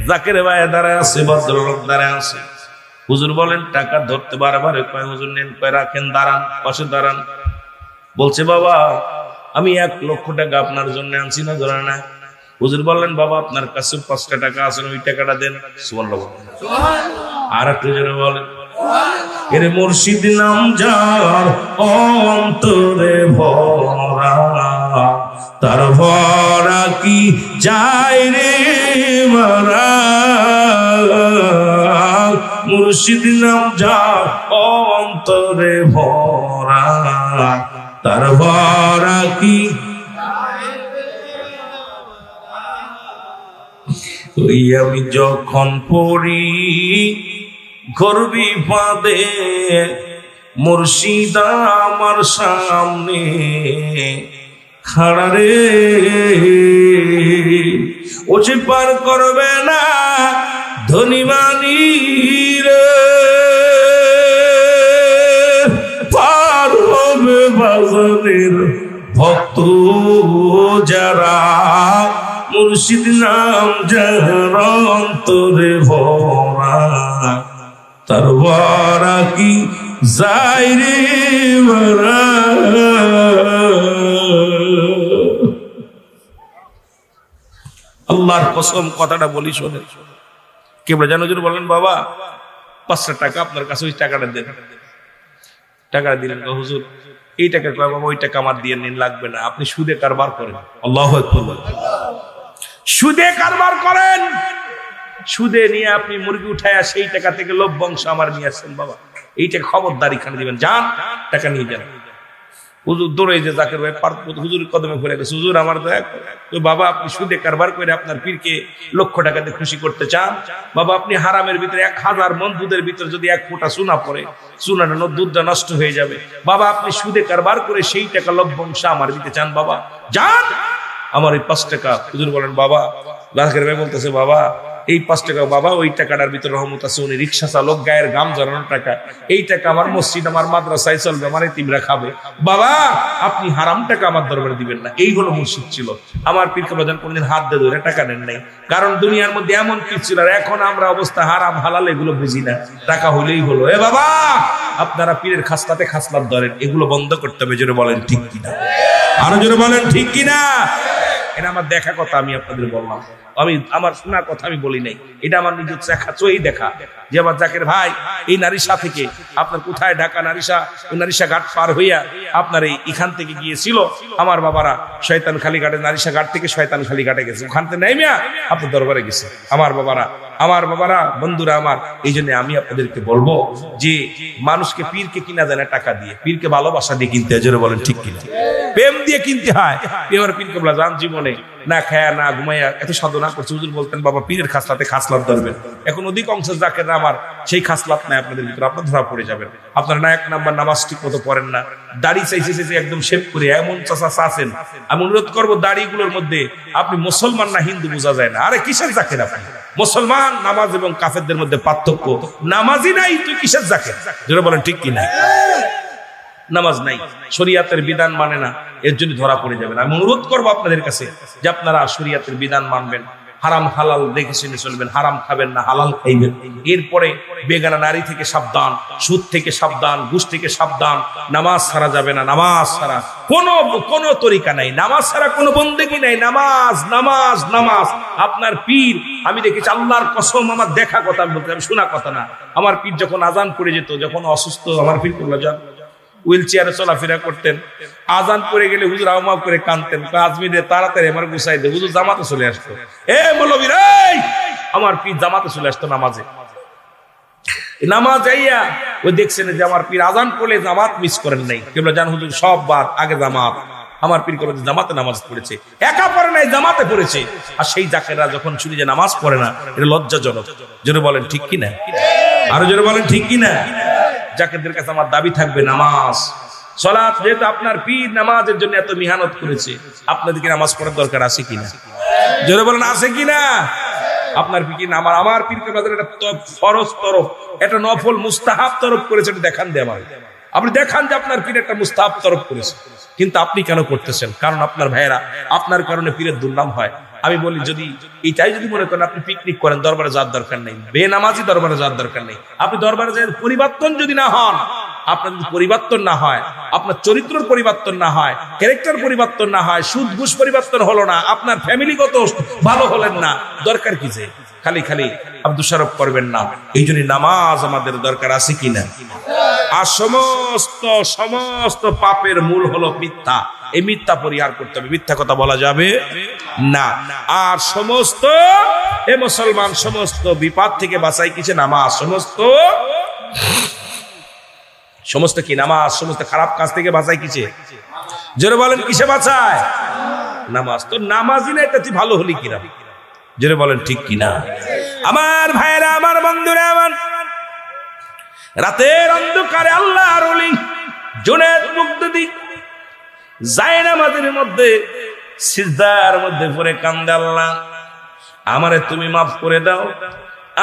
জাকের ভাই দাঁড়ায় আছে, ভদ্রলোক দাঁড়ায় আছে। হুজুর বলেন টাকা ধরতে, বারবার কয় হুজুর নেন, কয় রাখেন, দাঁড়ান, পাশে দাঁড়ান। বলছে বাবা আমি 1 লক্ষ টাকা আপনার জন্য আনছি না, ধরে না। হুজুর বললেন বাবা আপনার কাছে 5টা টাকা আছে, ওই টাকাটা দেন। সুবহানাল্লাহ। আর একটু জোরে বলেন। এর মুর্শিদ নাম যার অন্তরে ভরা, তার ভরা কি যায় রে মারা। মুর্শিদ নাম যার অন্তরে ভরা, তার ভরা কি তুই আমি যখন পড়ি করবি বাদে মুর্শিদ আমার সামনে খাড়া রে, ও যে পার করবে না ধনী মানি রে, পার হবে বাজারের ভক্ত যারা, মুর্শিদ নাম যার অন্তরে ভরা, তার বারা কি যাই রে বারা। আল্লাহর কসম কথাটা বলি শোনে, কেবল জানো যদি বলেন বাবা 500 টাকা আপনার কাছে, ওই টাকাটা দেন। টাকা দিলেন, হুজুর এই টাকা কয় বাবা, ওই টাকা আমার দিয়ে নিন, লাগবে না, আপনি সুদে কারবার করেন। আল্লাহু আকবার। সুদে কারবার করেন, সুদে নিয়ে আপনি মুরগি উঠায়া সেই টাকা থেকে লভ্যাংশ আমার নিয়ে আসছেন বাবা, এই টাকা খবরদারি খানে দিবেন, যান টাকা নিয়ে যান। হুজুর দৌড়ে যে জাকের ভাই হুজুর কদমে পড়ে গেছে, হুজুর আমার দয়া করে। তো বাবা আপনি সুদে কারবার করে আপনার পীরকে লক্ষ টাকা দিয়ে খুশি করতে চান, বাবা আপনি হারামের ভিতরে 1000 মণ দুধের ভিতরে যদি 1 ফোঁটা চুনা পড়ে, চুনাটা দুধটা নষ্ট হয়ে যাবে। বাবা আপনি সুদে কারবার করে সেই টাকা লভ্যাংশ আমার দিতে চান, বাবা যান, আমার এই 5 টাকা। হুজুর বলেন বাবা, জাকের ভাই বলতেছে বাবা এই 5 টাকা বাবা, ওই টাকাটার ভিতরে রহমত আছে, উনি রিক্সা চালক, গায়ের গাম জড়ানোর টাকা, এই টাকা আমার মসজিদ আমার মাদ্রাসায় চলবে, আমার এতিমরা খাবে, বাবা আপনি হারাম টাকা আমার দরবারে দিবেন না। এই হলো মুর্শিদ ছিল। আমার পীর কেবলাজান কোনদিন হাত দিয়ে ধরে টাকা নেন নাই, কারণ দুনিয়ার মধ্যে এমন পীর ছিল, আর এখন আমরা অবস্থা হারাম হালাল এগুলো বুঝি না, টাকা হইলেই হলো। এ বাবা আপনারা পীরের খাসলাতে খাসলাত ধরেন, এগুলো বন্ধ করতে হবে। জোরে বলেন ঠিক কিনা, আরো জোরে বলেন ঠিক কিনা। এটা আমার দেখা কথা, আমি আপনাদের বললাম, আমি আমার শোনা কথা আমি বলি নাই, এটা আমার নিজের দেখা চোখেই দেখা যে আমার জাকের ভাই এই নারিশা থেকে আপনার কোথায় ঢাকা নারিশা ঘাট পার হইয়া আপনার এইখান থেকে গিয়েছিল, আমার বাবারা শয়তান খালি ঘাটে, নারিশা ঘাট থেকে শয়তান খালি ঘাটে গেছে, ওখান থেকে নেমিয়া আপনার দরবারে গেছে আমার বাবারা বন্ধুরা আমার। এই জন্য আমি আপনাদেরকে বলবো যে মানুষকে পীরকে কিনা যায় না টাকা দিয়ে, পীরকে ভালোবাসা দিয়ে কিনতে হয়। জোরে বলেন ঠিক কিনা, প্রেম দিয়ে কিনতে হয়। এবার পীর কেবলা জান জীবনে না খায়া না ঘুমাইয়া এত সাধনা করছে, হুজুর বলতেন বাবা পীরের খাসলাতে খাসলাত ধরবেন। এখন অধিকাংশ জাকেররা আমার সেই খাসলাত নাই আপনাদের ভিতরে, আপনার ধরা পড়ে যাবেন। আপনারা না 1 নাম্বার নামাজ ঠিক মতো পড়েন না, দাড়ি চাইছে একদম শেভ করে এমন চাচা চাচ্ছেন, আমি অনুরোধ করবো দাড়িগুলোর মধ্যে আপনি মুসলমান না হিন্দু বোঝা যায় না। আরে কিসের জাকের আপনি? মুসলমান নামাজ এবং কাফেরদের মধ্যে পার্থক্য, নামাজই নাই তুই কিসের জাকের? যেটা বলেন ঠিক কিনা, নামাজ নাই, শরীয়তের বিধান মানে না, এর জন্য ধরা পড়ে যাবেন। আমি অনুরোধ করবো আপনাদের কাছে যে আপনারা শরীয়তের বিধান মানবেন, হারাম হালাল দেখে শুনে চলবেন, হারাম খাবেন না, হালাল খাইবেন। এরপরে বেগানা নারী থেকে সাবধান, সুদ থেকে সাবধান, ঘুষ থেকে সাবধান। নামাজ ছাড়া যাবে না, নামাজ ছাড়া কোনো তরিকা নাই, নামাজ ছাড়া কোনো বন্দেগী নাই, নামাজ নামাজ নামাজ। আপনার পীর আমি দেখেছি, আল্লাহর কসম আমার দেখা কথা আমি বলতে, আমি শোনা কথা না। আমার পীর যখন আজান পড়ে যেত, যখন অসুস্থ, আমার পীর কেবলাজান হুইল চেয়ারে চলাফেরা করতেন, আজান পড়ে গেলে হুজুর আউমা করে কাঁদতেন, আজমিরে তাড়াতাড়ি আমার গুছাই দে, হুজুর জামাতে চলে আসতো। মৌলবীর আমার পীর জামাতে চলে আসতো নামাজে, নামাজ যাইয়া ওই দেখছেন যে আমার পীর আজান পড়লে জামাত মিস করেন নাই। কেবল জান হুজুর সব বার আগে জামাত, আমার পীর করে জামাতে নামাজ পড়েছে, একা পড়ে নাই জামাতে পড়েছে। আর সেই জাকেররা যখন শুনি যে নামাজ পড়ে না, এটা লজ্জাজনক। জোরে বলেন ঠিক কিনা, আরো জোরে বলেন ঠিক কিনা। জাকেরদের কাছে আমার দাবি থাকবে নামাজ সালাত, যেহেতু আপনার পীর নামাজের জন্য এত মেহনত করেছে, আপনাদেরকে নামাজ পড়ার দরকার আছে কিনা? জোরে বলেন আছে কিনা। আপনার পীর আমার পীরকে একটা ফরজ তরফ, একটা নফল মুস্তাহাব তরফ করেছে, এটা দেখান দে আমার। আপনি দেখান যে আপনার পীর একটা মুস্তাহাব তরফ করেছে, কিন্তু আপনি কেন করতেছেন? কারণ আপনার ভাইয়েরা আপনার কারণে পীরের দুর্নাম হয়। আমি বলি যদি এইটাই যদি মনে করেন আপনি পিকনিক করেন, দরবারে যাওয়ার দরকার নেই, বেনামাজি দরবারে যাওয়ার দরকার নেই। আপনি দরবারে যাই পরিবর্তন যদি না হন, আপনার যদি পরিবর্তন না হয়, আপনার চরিত্রের পরিবর্তন না হয়, ক্যারেক্টার পরিবর্তন না হয়, সুদ ঘুষ পরিবর্তন হলো না, আপনার ফ্যামিলিগত ভালো হলেন না, দরকার কি যে খালি খালি আব্দুসারফ করবেন না। এই জন্য নামাজ আমাদের দরকার আছে কিনা। আর সমস্ত পাপের মূল হলো মিথ্যা, এই মিথ্যা পরিহার করতে হবে, মিথ্যা কথা বলা যাবে না। আর সমস্ত মুসলমান সমস্ত বিপদ থেকে বাঁচাই কিসে? নামাজ। সমস্ত কি নামাজ, সমস্ত খারাপ কাজ থেকে বাঁচাই কিসে? জোরে বলেন কিসে বাঁচায়? নামাজ। তো নামাজই না, এটা তুই ভালো হলি কিনা? জোরে বলেন ঠিক কিনা? আমার ভাইরা, আমার বন্ধুরা, আমার রাতের অন্ধকারে আল্লাহর ওলি জুনায়েদ বুগদাদি জায়নামাজের মধ্যে সিজদার মধ্যে পড়ে কান্দে, আল্লাহ আমারে তুমি মাফ করে দাও,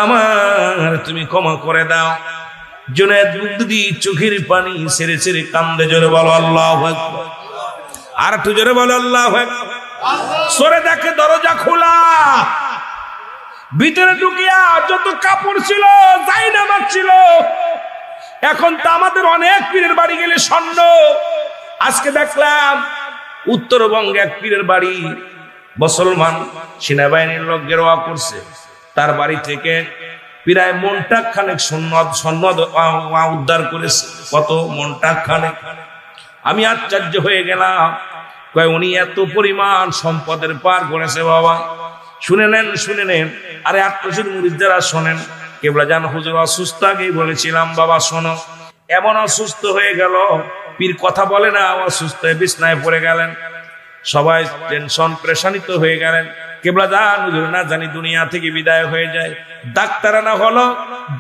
আমার তুমি ক্ষমা করে দাও। জুনায়েদ বুগদাদি চোখের পানি ছেড়ে ছেড়ে কান্দে। জোরে বলো আল্লাহু আকবার। আর একটু জোরে বলো আল্লাহু আকবার। সরে দেখে দরজা খোলা, ভিতরে ঢুকিয়া যত কাপড় ছিল, জায়নামাজ ছিল। এখন তো আমাদের অনেক পীরের বাড়ি গেলে স্বর্ণ। আজকে দেখলাম উত্তরবঙ্গে এক পীরের বাড়ি মুসলমান সেনাবাহিনীর লোক গেরোয়া করছে, তার বাড়ি থেকে প্রায় মনটা খানেক স্বর্ণ উদ্ধার করেছে। কত? মনটা খানেক। আমি আশ্চর্য হয়ে গেলাম, কয় উনি এত পরিমাণ সম্পদের পার করেছে। বাবা শুনে নেন, শুনে নেন। আরে আত্মশীল মুরিদ যারা শোনেন, কেবলা জান হুজুর অসুস্থ, আগেই বলেছিলাম বাবা শোনো, এমন অসুস্থ হয়ে গেল, পীর কথা বলে না, অসুস্থ হয়ে বিছনায় পড়ে গেলেন। সবাই টেনশন প্রেশানিত হয়ে গেলেন। কেবলা জান হুজুর না জানি দুনিয়া থেকে বিদায় হয়ে যায়। ডাক্তার আনা হলো,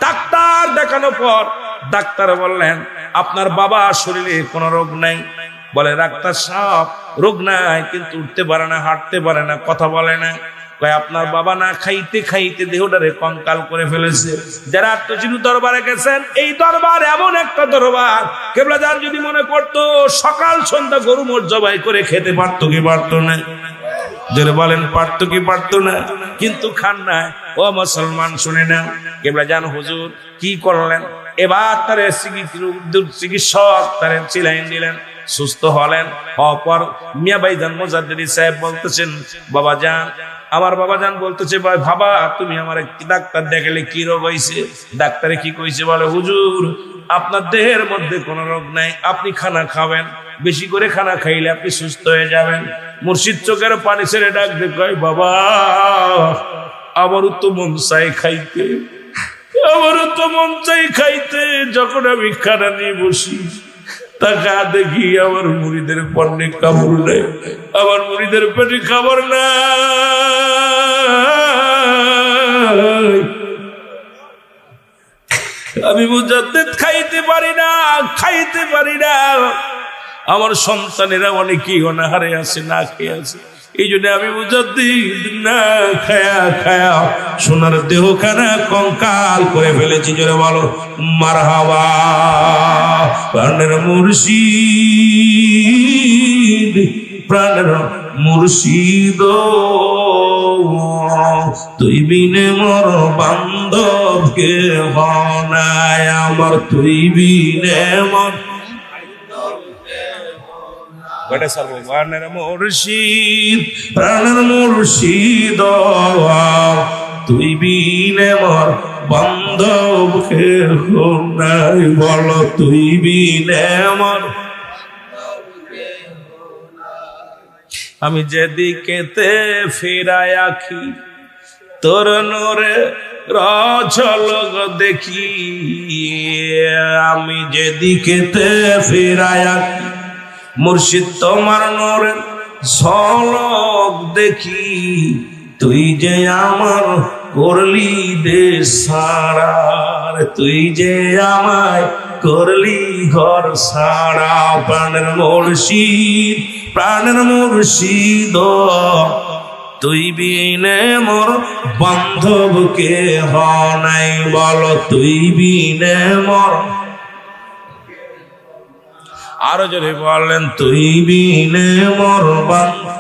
ডাক্তার দেখানোর পর ডাক্তার বললেন আপনার বাবার শরীরে কোনো রোগ নাই। বলে ডাক্তার সাহেব রোগ নাই, কিন্তু উঠতে পারে না, হাঁটতে পারে না, কথা বলে না। আপনার বাবা না খাইতে খাইতে দেহটারে কঙ্কাল করে ফেলেছে। যারা আত্মচিনু দরবারে গেছেন, এই দরবার এমন একটা দরবার, কেবলা যার যদি মনে করতো সকাল সন্ধ্যা গরু মোট জবাই করে খেতে পারতো কি পারতো না? যারা বলেন পারতো কি পারতো না? কিন্তু খান না। ও মুসলমান শুনে না, কেবলা জান হুজুর কি করলেন? এবার তার চিকিৎসক তারে চিলাইন দিলেন, সুস্থ হলেন। অপর মিয়া ভাইজান মুজাদ্দিদি সাহেব বলতেছেন, বাবা জান, আমার বাবা জান বলতেছে, ভাই বাবা তুমি আমার ডাক্তার দেখালে কি রোগ হয়েছে? ডাক্তারে কি কইছে? বলে হুজুর আপনার দেহের মধ্যে কোনো রোগ নাই, আপনি খানা খাবেন, বেশি করে খানা খাইলে আপনি সুস্থ হয়ে যাবেন। মুর্শিদ চোখের পানি ছেড়ে ডাক দে, কয় বাবা আমারও তো মন চাই খাইতে, আমারও তো মন চাই খাইতে। যখন আমি খানা নিয়ে বসি, টাকা দেখি আমার মুড়িদের পণ্যে কাপড় নেই, আমার মুড়িদের পেটে খাবার নাই। আমি মুজাদ্দিদ খাইতে পারি না, খাইতে পারি না। আমার সন্তানেরা অনেকেই অনাহারে আছে, না খেয়ে আছে। এই জন্য আমি মুজাদ্দিদ না খায়া খায়া সোনার দেহখানা কঙ্কাল করে ফেলেছি। জোরে বলো মারহাবা। প্রাণের মুর্শিদ, প্রাণের মুর্শিদ, তুই বিনে মোর বান্ধব কে নাই আমার, তুই বিনে মোর প্রাণের মুর্শিদ, প্রাণের মুর্শিদ, তুই বিনে মোর বান্ধব কে নাই। বল তুই বিনে মোর। আমি যেদিকেতে ফিরাই আখি, তোর নূরে রঝলক দেখি। আমি যেদিকেতে ফিরাই আখি, মুর্শিদ তোমার নূরের ঝলক দেখি। তুই যে আমার করলি দেশ ছাড়া, তুই যে আমায় করলি ঘর ছাড়া। প্রাণের মুর্শিদ, প্রাণের মুর্শিদ, তুই বিনে মোর বান্ধব কে নাই। বল তুই বিনে মোর। আরো যদি বলেন তুই বিনে মোর বান্ধব।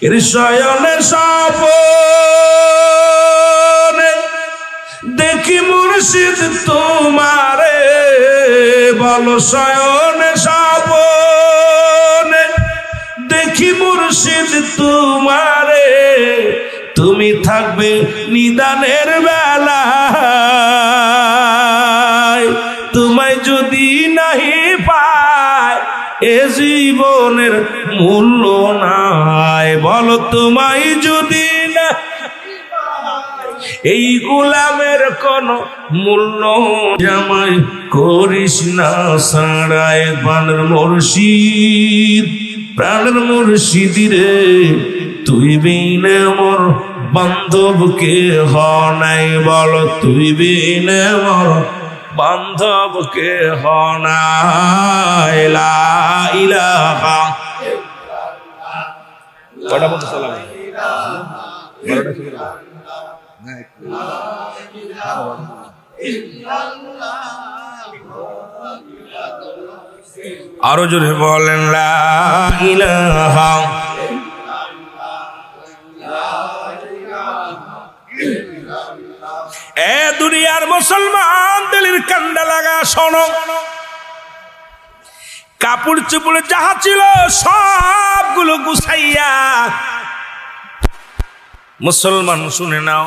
এর শয়নে স্বপনে দেখি মুর্শিদ তোমারে। বল শয়নে স্বপনে দেখি মুর্শিদ তোমারে। তুমি থাকবে নিদানের বেলায়, তোমায় যদি নাহি পায় এ জীবনের মূল্য নাই। বলো তোমায় যদি না, এই গোলামের কোন মূল্য জামাই করিস না ছাড়ায়। প্রাণের মুর্শিদ, প্রাণের মুর্শিদ রে, তুই বিনে মোর বান্ধবকে নাই বলো, তুই বিনে মোর বান্ধবকে নাই। লা ইলাহা কটা বলতে সালাম আরো জোরে বলেন লা ইলাহা। এ দুনিয়ার মুসলমান দিলের কান্ডা লাগা শোনো, কাপড় চোপড় যাহা ছিল সবগুলো গুছাইয়া মুসলমান শুনে নাও,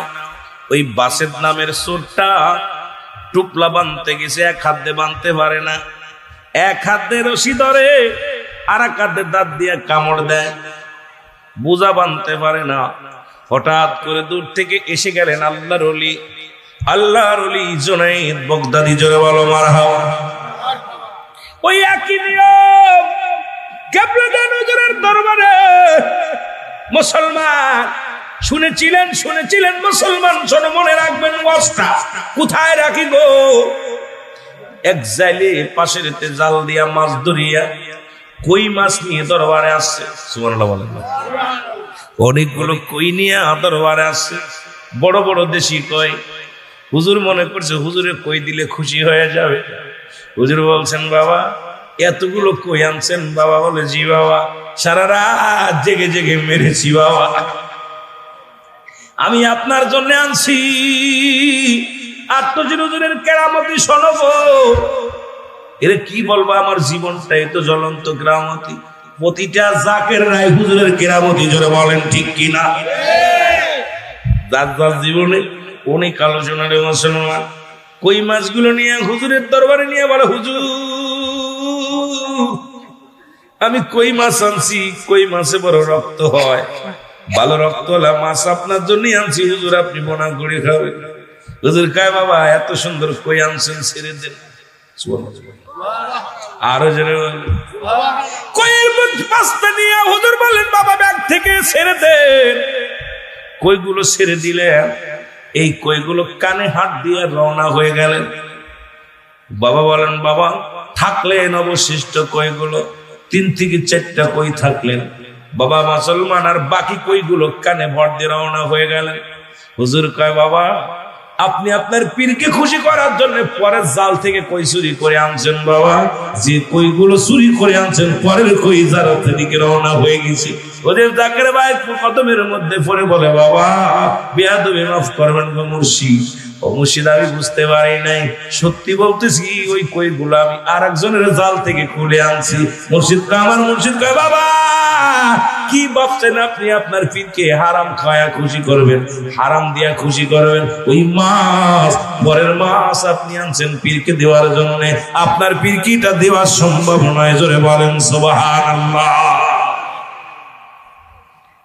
ওই বাসের নামের চোরটা টুপলা বানতে গেছে, এক হাত দিয়ে বানতে পারে না, এক হাত দিয়ে রশি ধরে আর এক হাতে দাঁত দিয়ে কামড় দেয়, বোঝা বানতে পারে না। হঠাৎ করে দূর থেকে এসে গেলেন আল্লাহর ওলি, আল্লাহর ওলি জুনাইদ বাগদাদি, জোরে বলো মারহাবা। ওই একই নিয়ম কেবলা নজরের দরবারে মুসলমান শুনেছিলেন মুসলমান শোনো, মনে রাখবেন ওয়াজটা কোথায় রাখি গো। এক জাইলে পাশের জাল দিয়া মাছ ধরিয়া কই মাছ নিয়ে দরবারে আসছে, সুবহানাল্লাহ বলেন। অনেকগুলো কই নিয়ে দরবারে আসছে, বড় বড় দেশি কই। হুজুর মনে করছে হুজুরে কই দিলে খুশি হয়ে যাবে। হুজুর বলছেন বাবা এতগুলো কই আনছেন? বাবা বলে জি বাবা, সারা রাত জেগে জেগে মেরেছি বাবা, আমি আপনার জন্য আনছি। আর তো হুজুরের কেরামতি শোনবো। এর কি বলবো, আমার জীবনটাই তো জ্বলন্ত কেরামতি, প্রতিটা জাকের রায় হুজুরের কেরামতি, জোরে বলেন ঠিক কিনা। যার জীবনে অনেক আলোচনার মুসলমান কই মাছগুলো নিয়ে হুজুরের দরবারে নিয়ে বলে হুজুর আমি কই মাছ আনছি, কই মাছে বড় রক্ত হয়, ভালো রক্ত হলা মাছ আপনার জন্য আনছি হুজুর, আপনি বোনা করে খাবেন। হুজুর কয় বাবা এত সুন্দর কই আনছেন ছেড়ে দেন। আরো জোরে কইয়ের মাছটা নিয়ে হুজুর বলেন বাবা ব্যাগ থেকে ছেড়ে দেন। কইগুলো ছেড়ে দিলেন, এই কইগুলো কানে হাত দিয়ে রওনা হয়ে গেলেন। বাবা বলেন বাবা থাকলেন অবশিষ্ট কইগুলো 3 থেকে 4টা কই থাকলেন। বাবা মুসলমান আর বাকি কইগুলো কানে ভর দিয়ে রওনা হয়ে গেলেন। হুজুর কয় বাবা আপনি আপনার পীরকে খুশি করার জন্য পরের জাল থেকে কই চুরি করে আনছেন বাবা, যে কইগুলো চুরি করে আনছেন পরের কই জারাত থেকে রওনা হয়ে গেছে। ওদের জাকের ভাই কদমের মধ্যে পড়ে বলে বাবা বেয়াদবি মাফ করবেন গো মুর্শিদ। ও মুর্শিদ আমি বুঝতে পারি নাই, সত্যি বলতেছি ওই কইগুলো আমি আর একজনের জাল থেকে খুলে আনছি। মুর্শিদ কয় বাবা কি ভাবছেন আপনি আপনার পীরকে হারাম খায়া খুশি করবেন, হারাম দিয়া খুশি করবেন? ওই মাছ পরের মাছ আপনি আনছেন পীরকে দেওয়ার জন্য, আপনার পীরকে এটা দেওয়া সম্ভব নয়। জোরে বলেন সুবহানাল্লাহ।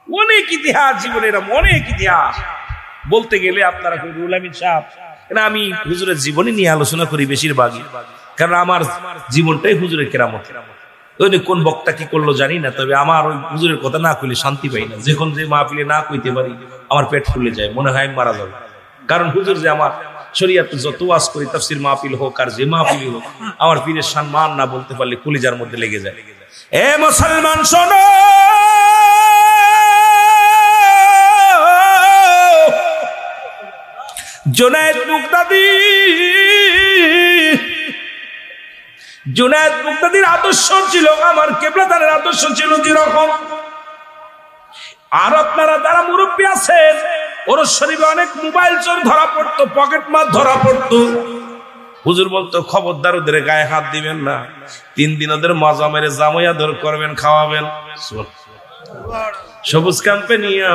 অনেক ইতিহাস জীবনে, এরকম অনেক ইতিহাস বলতে গেলে আপনারা রুহুল আমিন সাহেব, আমি হুজুরের জীবনী নিয়ে আলোচনা করি বেশিরভাগই, কারণ আমার জীবনটাই হুজুরের কেরামত। কোন বক্তা কি করলো জানি না, তবে আমার ওই হুজুরের কথা না কইলে শান্তি পাই না। যখন যে মাহফিলে না কইতে পারি আমার পেট ফুলে যায়, মনে হয় মারা যাবে। কারণ হুজুর যে আমার শরীয়ত যত ওয়াজ করি তাফসীর মাহফিল হোক আর যে মাহফিল হোক, আমার পীরের সম্মান না বলতে পারলে কলিজার মধ্যে লেগে যায়। এ মুসলমান শোনো, জুনায়েদ বাগদাদীর আদর্শ ছিল আমার কেবলাদারের আদর্শ ছিল যেরকম। আর আপনারা যারা মুরব্বী আছেন, ওর শরীরে অনেক মোবাইল চোর ধরা পড়তো, পকেট মার ধরা পড়তো। হুজুর বলতো খবরদার ওদের গায়ে হাত দিবেন না, 3 দিন ওদের মজা মেরে জামাই আদর করবেন, খাওয়াবেন। সবুজ ক্যাম্পে নিয়ে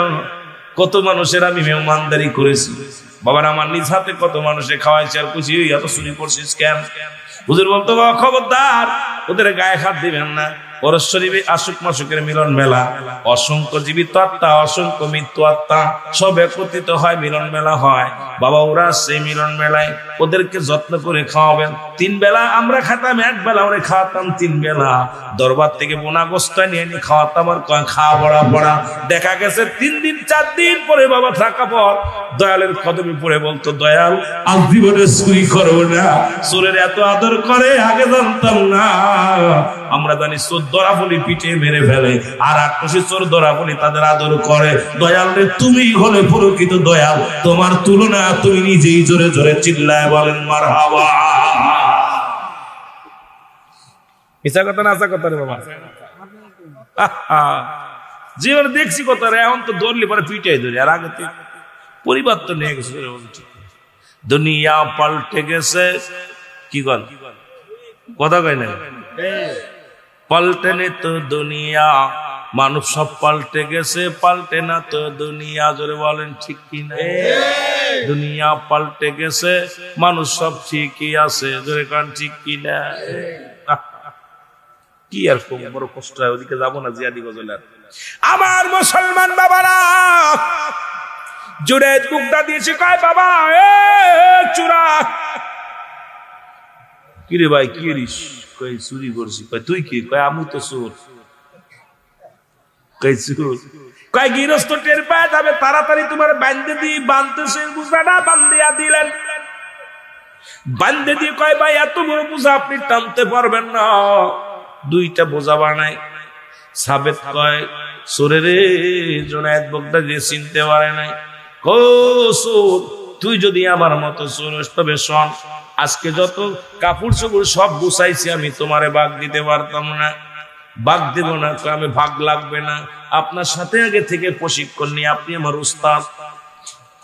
কত মানুষের আমি মেহমানদারি করেছি বাবার, আমার নিজ হাতে কত মানুষের খাওয়াইছে আর খুশি এত চুরি করছিস কেন? হুজুর বলতো বাবা খবরদার ওদের গায়ে হাত দিবেন না, ওরস শরীফে আশুক মাসুকের মিলন মেলা, অসংখ্য জীবিত আত্মা অসংখ্য মৃত্যু আত্মা সব একত্রিত হয়, মিলন মেলা হয়। বাবা ওরা সেই মিলন মেলায় ওদেরকে যত্ন করে খাওয়াবেন। 3 বেলা আমরা খাতাম, 1 বেলা ওরে খাওয়াতাম 3 বেলা। দরবার থেকে বোনা গোস্ত নিয়ে নিয়ে খাওয়াতাম, আর খাওয়া বড়া পড়া। দেখা গেছে 3 দিন 4 দিন পরে বাবা থাকা পর দয়ালের কদমে পড়ে বলতো, দয়াল আজ জীবনে চুরি করবো না। চোরের এত আদর করে আগে জানতাম না। আমরা জানি চোর ধরা বলি পিঠে মেরে ফেলে, আর 8 চোর ধরা বলি তাদের আদর করে। দয়াল রে তুমি হলে প্রকৃত দয়াল, তোমার তুলনা তুমি নিজেই জোরে জোরে চিল্লায় বলেন মারহাবা। মিছা কথা না, আসা কথা রে বাবা। জীবন দেখছি কথা রে, এখন তো ধরলি পরে পিটাই ধরি, আর আগে তো পরিবর্তন হয়ে গেছে। দুনিয়া পাল্টে গেছে, কি গল কথা কয় না, পাল্টেনে তো দুনিয়া, মানুষ সব পাল্টে গেছে, পাল্টে না তো দুনিয়া। জোরে বলেন ঠিক কিনা? দুনিয়া পাল্টে গেছে, মানুষ সব ঠিকই আছে। জোরে কান ঠিক কিনা? কি আর বড় কষ্ট হয়, ওদিকে যাবো না জিয়াদি গজলার। আমার মুসলমান বাবারা জুড়ে বুকটা দিয়েছে, কয় বাবা এ চুরা। কিরে ভাই কি করিস? কই চুরি করছি। কয় তুই কি? কয় আমু তো চোর। কই চোর? কয় গৃহস্থ টের পায় যাবে, তাড়াতাড়ি তোমার বান্ধে দিয়ে বাঁধতেছে, বুঝাটা বান্ধিয়া দিলেন। বান্ধে দিয়ে কয় ভাই এত বড় বোঝা আপনি টানতে পারবেন না, 2টা বোঝা বানায়। সাবেত কয় চোরে রে, জোনায়েত বগদা যে চিনতে পারে নাই। ও চোর, তুই যদি আমার মতো চোর হস তবে শোন, আজকে যত কাপড় চোপড় সব গুছাইছি আমি, তোমারে ভাগ দিতে পারতাম না। ভাগ দেব না, আমি ভাগ লাগবে না, আপনার সাথে আগে থেকে প্রশিক্ষণ নিয়ে আপনি আমার উস্তাদ।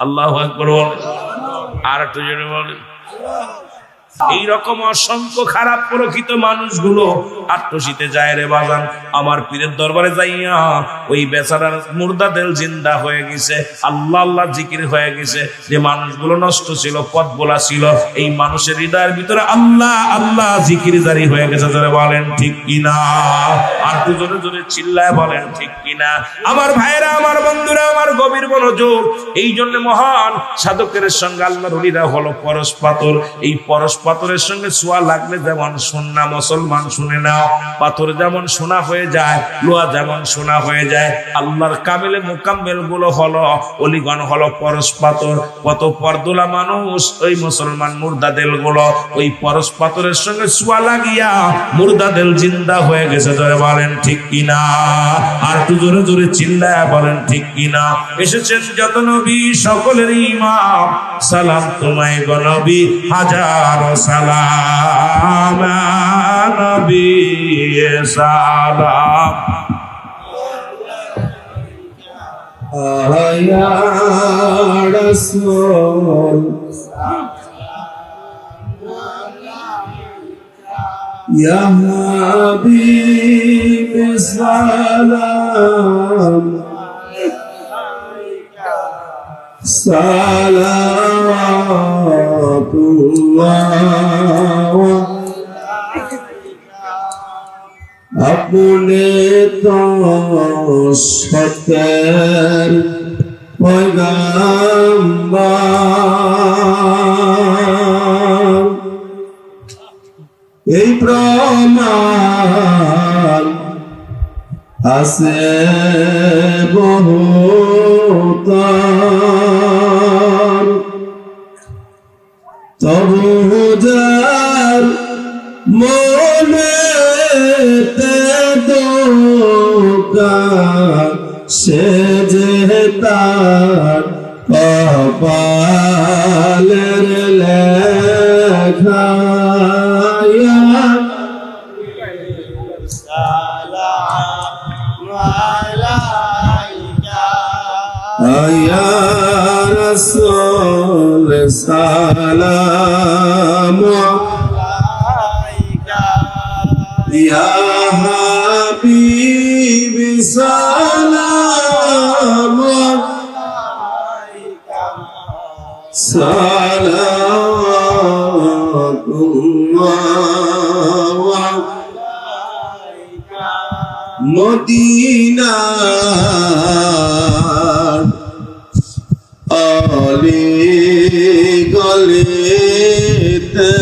আল্লাহু আকবার বলেন, আর একটু জোরে বলেন। এইরকম অসংখ্য খারাপ প্রকৃত মানুষগুলো আত্মশীতে যায় রে বাজান। আমার পীরের দরবারে যাইয়া ওই বেচারার মুর্দা দিল জিন্দা হয়ে গেছে, আল্লাহ আল্লাহ জিকির হয়ে গেছে। যে মানুষগুলো নষ্ট ছিল, পথ বলা ছিল, এই মানুষের হৃদয়ের ভিতরে আল্লাহ আল্লাহ জিকির জারি হয়ে গেছে। জোরে বলেন ঠিক কিনা? আর একটু জোরে জোরে চিল্লায় বলেন ঠিক কিনা? আমার ভাইরা, আমার বন্ধুরা, আমার গভীর মনোযোগ। এই জন্য মহান সাধকের সঙ্গে আল্লাহর ওলিরা হলো পরশ পাথর। এই পরশ পাথরের সঙ্গে ছোঁয়া লাগলে যেমন সোনা, মুসলমান শুনে নাও, পাথর যেমন সোনা হয়ে যায়, লোহা যেমন সোনা হয়ে যায়, আল্লাহর কামেলে মুকাম্মেল গুলো হলো অলিগণ হলো পরশ পাথর। কত পরদুলা মানুষ ওই মুসলমান মুর্দা দেল গুলো ওই পরশ পাথরের সঙ্গে ছোঁয়া লাগিয়া মুর্দা দেল জিন্দা হয়ে গেছে। জোরে বলেন ঠিক কিনা? আর একটু জোরে জোরে চিল্লায় বলেন ঠিক কিনা? এসেছেন যত নবী সকলের ইমাম, সালাম তোমায় গো নবী, হাজার সালাম নবী সালাম। ইয়া রাসূল ইয়া হাবিব সালাম সালাওয়াতুল্লাহ अपने तो सत्तर पैगम्बर এই প্রমাণ আছে বহুত তবু যার মনে সে যে তার কপালের লেখা ইয়া রাসূল সালাম ইয়া হাবিব সালাম সালাওয়াতুল্লাহ মদিনার অলি গলিতে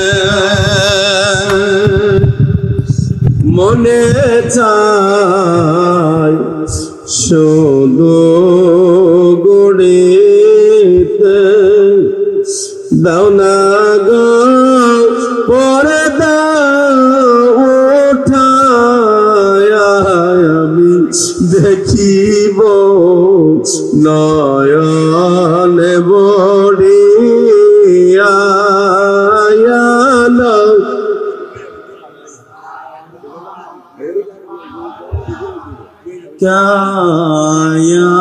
মনে চায় শুধু গড়িতে দাও না গো পর্দা উঠায় আমি দেখিব নয়নে বড়িয়া या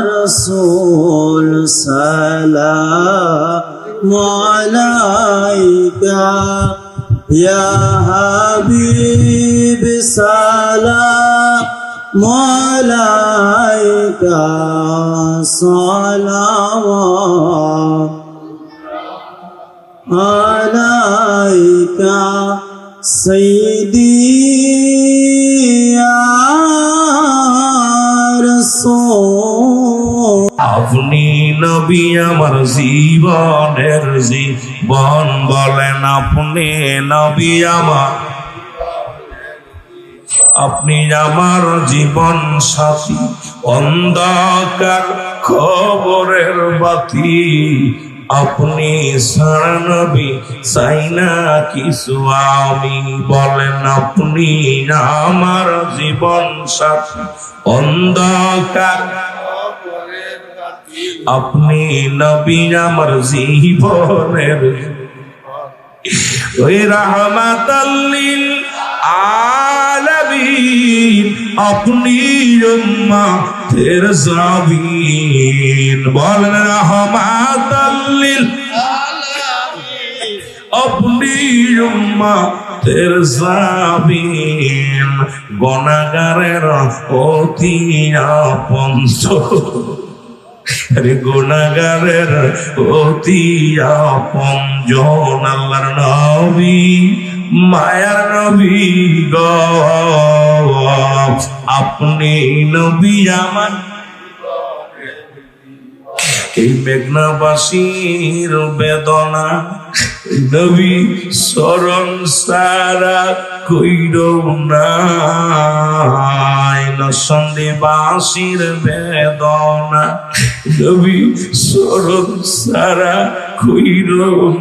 रसूल सलाम अलैका या हबीब सलाम अलैका सलावत अलैका सय्यदी আপনি নবী আমার জীবনের জীবন বলেন আপনি নবী আমার আপনি আমার জীবন সাথী অন্ধকার খবরের বাতি আপনি ছাড়া নবী চাই না কিছু আমি বলেন আপনি আমার জীবন সাথী অন্ধকার আপনি নবী আমার জীবনের ওই রাহমাতাল লিল আলামিন আপনি উম্মতের জাবিন বলেন রাহমাতাল লিল আলামিন আপনি উম্মতের জাবিন গুনাহগারের অতি আপন গুনাহগারের অতি আপন জন আল্লাহর নবী মায়ার নবী গো আপনি নবী আমার এই মেঘনাবাসীর বেদনা নবী শরণ সারা কইর না নসন্দেবাসীর বেদনা নবী শরণ সারা কইর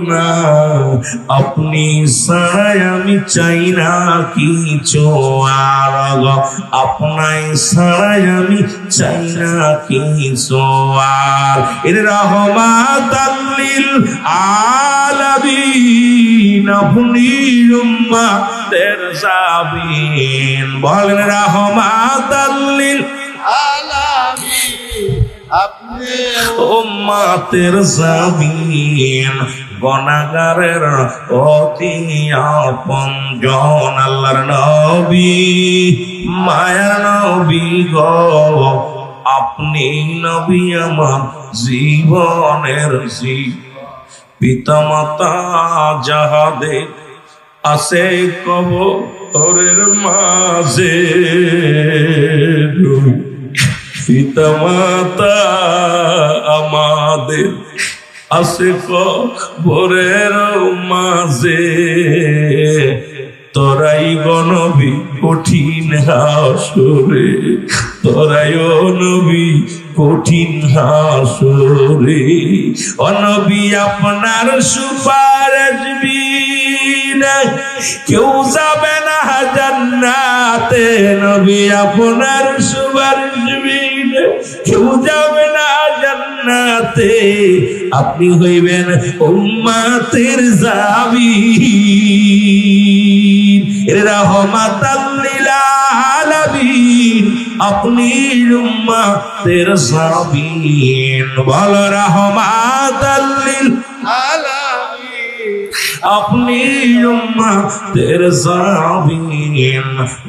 না আপনি ছাড়াই আমি চাই না কিছু আর আপনাই ছাড়াই আমি চাই না কিছু আর এর রাহমাতাল লিল আলামিন আপনি উম্মতের জাবিন বলেন রাহমাতাল লিল আলামিন আপনি উম্মতের জাবিন গুনাহগারের অতি আপন জন আল্লাহর নবী মায়ার নবী গো আপনি নবী আমার জীবনের পিতামাতা যাহাদে আছে কবরের মাঝে পিতামাতা আমাদের আছে কবরের মাঝে তোরাই গনবী কঠিন হাসরে তোরাই নবী কঠিন হাসরে অনবী আপনার সুপারিশ বিনা কেউ যাবে না জান্নাতে নবী আপনার সুপারিশ বিনা কেউ যাবে না জান্নাতে আপনি হইবেন উম্মতের জাবিন রাহমাতাল লিল আলামিন আপনি উম্মতের জাবিন বল রাহমাতাল লিল আলামিন আপনি উম্মতের জাবিন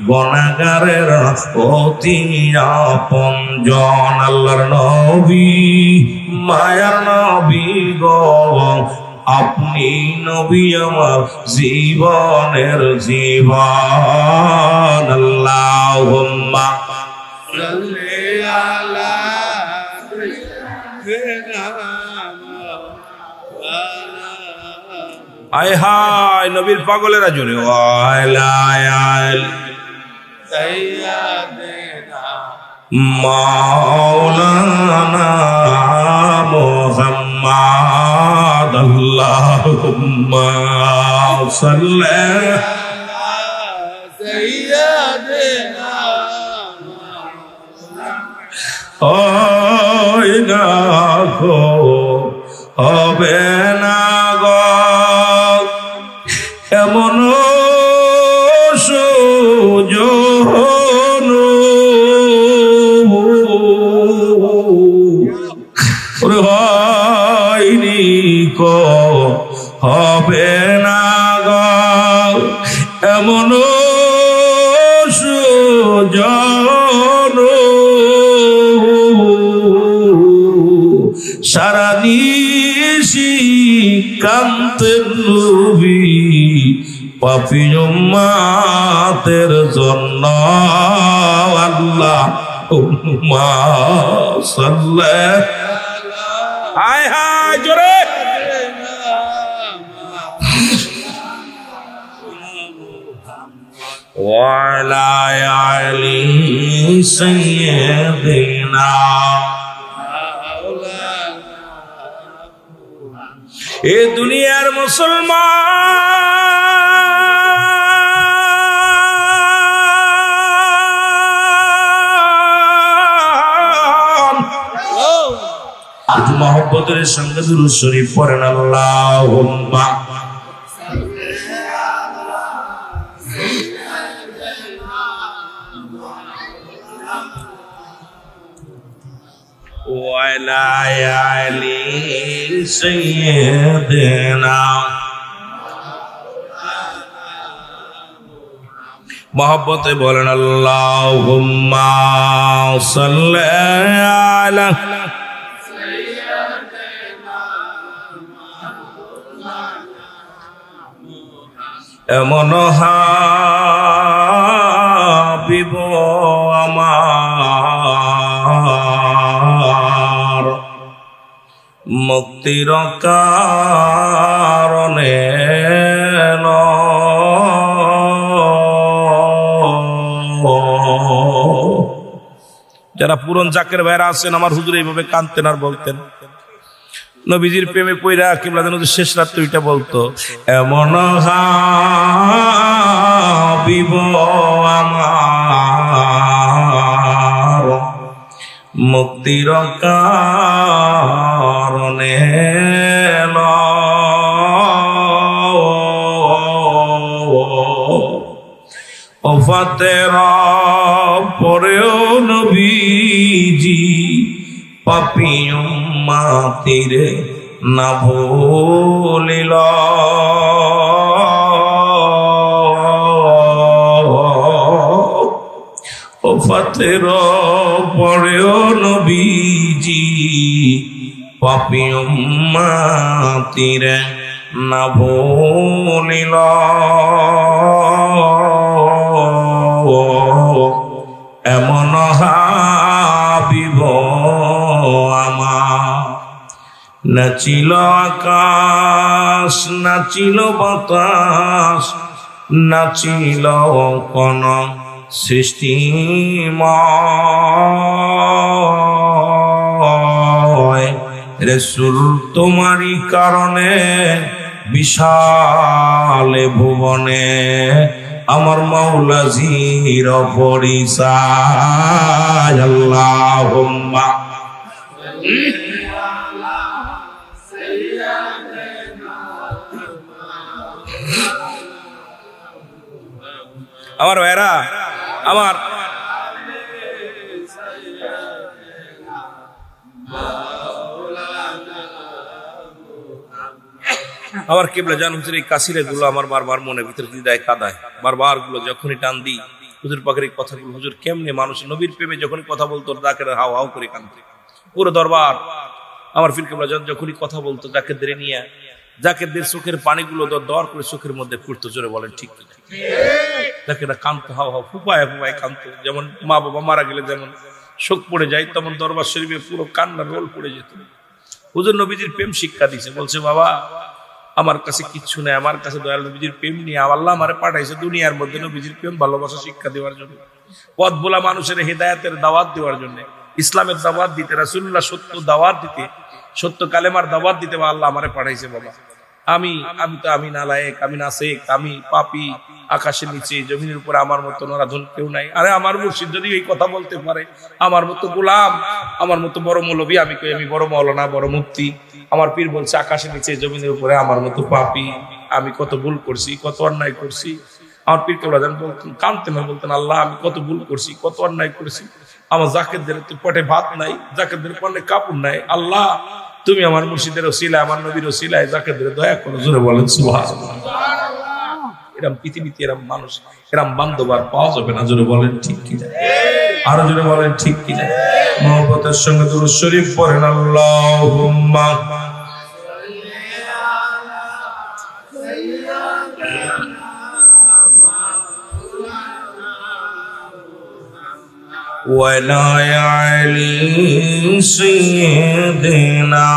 গুনাহগারের অতি আপন জন আল্লাহর নবী মায়ার নবী গো আপনি নবী আমার জীবনের জীবন আল্লাহুম্মা আয় হায় নবীর পাগলেরা জুড়ে মাওলানা মুহাম্মদ আল্লাহুম্মা সাল্লি ওই না গো হবে না গো এমন সুজন হয়নি কো হবে না গো এমন সুজন সারা নিশি কান্তের নবী পাপী উম্মতের জন্য আল্লাহুম্মা সাল্লি হায় হায় জোরে ওয়ালা আলি সাইয়্যিদিনা এ দুনিয়ার মুসলমান একটু মহব্বতের সঙ্গে দুরূদ শরীফ পড়েন আল্লাহুম্মা ওয়ালা আলি সাইয়্যিদিনা মহব্বতে বলেন আল্লাহুম্মা সাল্লি আলা এমন হাবিব আমার মুক্তির কারণে যারা পুরন জাকের ভাইরা আছেন আমার হুজুর এইভাবে কাঁদতেন আর বলতেন নবীজির প্রেমে পইরা কিবলা যেন শেষ রাত ওইটা বলতো এমন হাবিব আমার মুক্তির কারণে ওফাতের পরেও নবীজি পাপী উম্মতির না ভুলিল ওফাতের পরেও নবীজি পাপী উম্মতির না ভুলিল এমন হাবিব আমার নাচিল আকাশ নাচিল বাতাস নাচিল কোন সৃষ্টিময় রাসূল তোমারই কারণে বিশাল ভুবনে আমার মাওলা জির পরিচয় আল্লাহুম্মা আমার ভাইরা আমার আমার কিবলা জান হুজুর এই কাসিরে গুলো আমার বারবার মনে ভিতরে দিদায় কাদায় বারবার গুলো যখনই টান দিই হুজুর পাকের এই কথাগুলো হুজুর কেমনে মানুষ নবীর প্রেমে যখনই কথা বলতো তাকে হাও হাও করে কাঁদতো পুরো দরবার আমার ফির কিবলা জান যখনই কথা বলতো জাকেরদের নিয়ে জাকেরদের চোখের পানিগুলো দর করে চোখের মধ্যে ফুটতো জোরে বলেন ঠিক কি জাকেরা কাঁদতো হাও হাও ফুপায় ফুপায় কাঁদতো যেমন মা বাবা মারা গেলে যেমন শোক পড়ে যায় তেমন দরবার শরীফে পুরো কান্নার রোল পড়ে যেত হুজুর নবীজির প্রেম শিক্ষা দিছে বলছে বাবা আমার কাছে কিচ্ছু নাই, আমার কাছে দয়াল নবীজির প্রেম নিয়ে আল্লাহ আমারে পাঠাইছে দুনিয়ার মধ্যে নবীজির প্রেম ভালোবাসা শিক্ষা দেওয়ার জন্য, পথ ভোলা মানুষের হেদায়েতের দাওয়াত দেওয়ার জন্য, ইসলামের দাওয়াত দিতে, রাসূলুল্লাহ সত্য দাওয়াত দিতে, সত্য কালেমার দাওয়াত দিতে আল্লাহ আমারে পাঠাইছে। বাবা আমি নালায়েক, আমি নাসেক, আমি পাপী, আকাশের নিচে জমিনের উপরে আমার মতো নরাধন কেউ নাই। আরে আমার মুর্শিদ যদি এই কথা বলতে পারে, আমার মতো গোলাম, আমার মতো বড় মৌলবী, আমি কই আমি বড় মাওলানা, বড় মুফতি। আমার পীর বলছে আকাশের নিচে জমিনের উপরে আমার মতো পাপী, আমি কত ভুল করছি, কত অন্যায় করছি। আমার পীর কেবলা জান বলতেন, কাঁদতেন না, বলতেন আল্লাহ আমি কত ভুল করছি, কত অন্যায় করছি। আমার জাকেরদের তো পেটে ভাত নাই, জাকেরদের পরনে কাপড় নাই। আল্লাহ তুমি আমার মুর্শিদের ওসিলায়, আমার নবীর ওসিলায় জাকেরদের দয়া করো। জোরে বলেন সুবহানাল্লাহ। এরম পৃথিবীতে এরম মানুষ, এরম বান্ধব আর পাওয়া যাবে না। জোরে বলেন ঠিক কিনা, আরো জোরে বলেন ঠিক কিনা। মহব্বতের সঙ্গে দুরূদ শরীফ পড়েন। আল্লাহুম্মা ولا يعلي سيدنا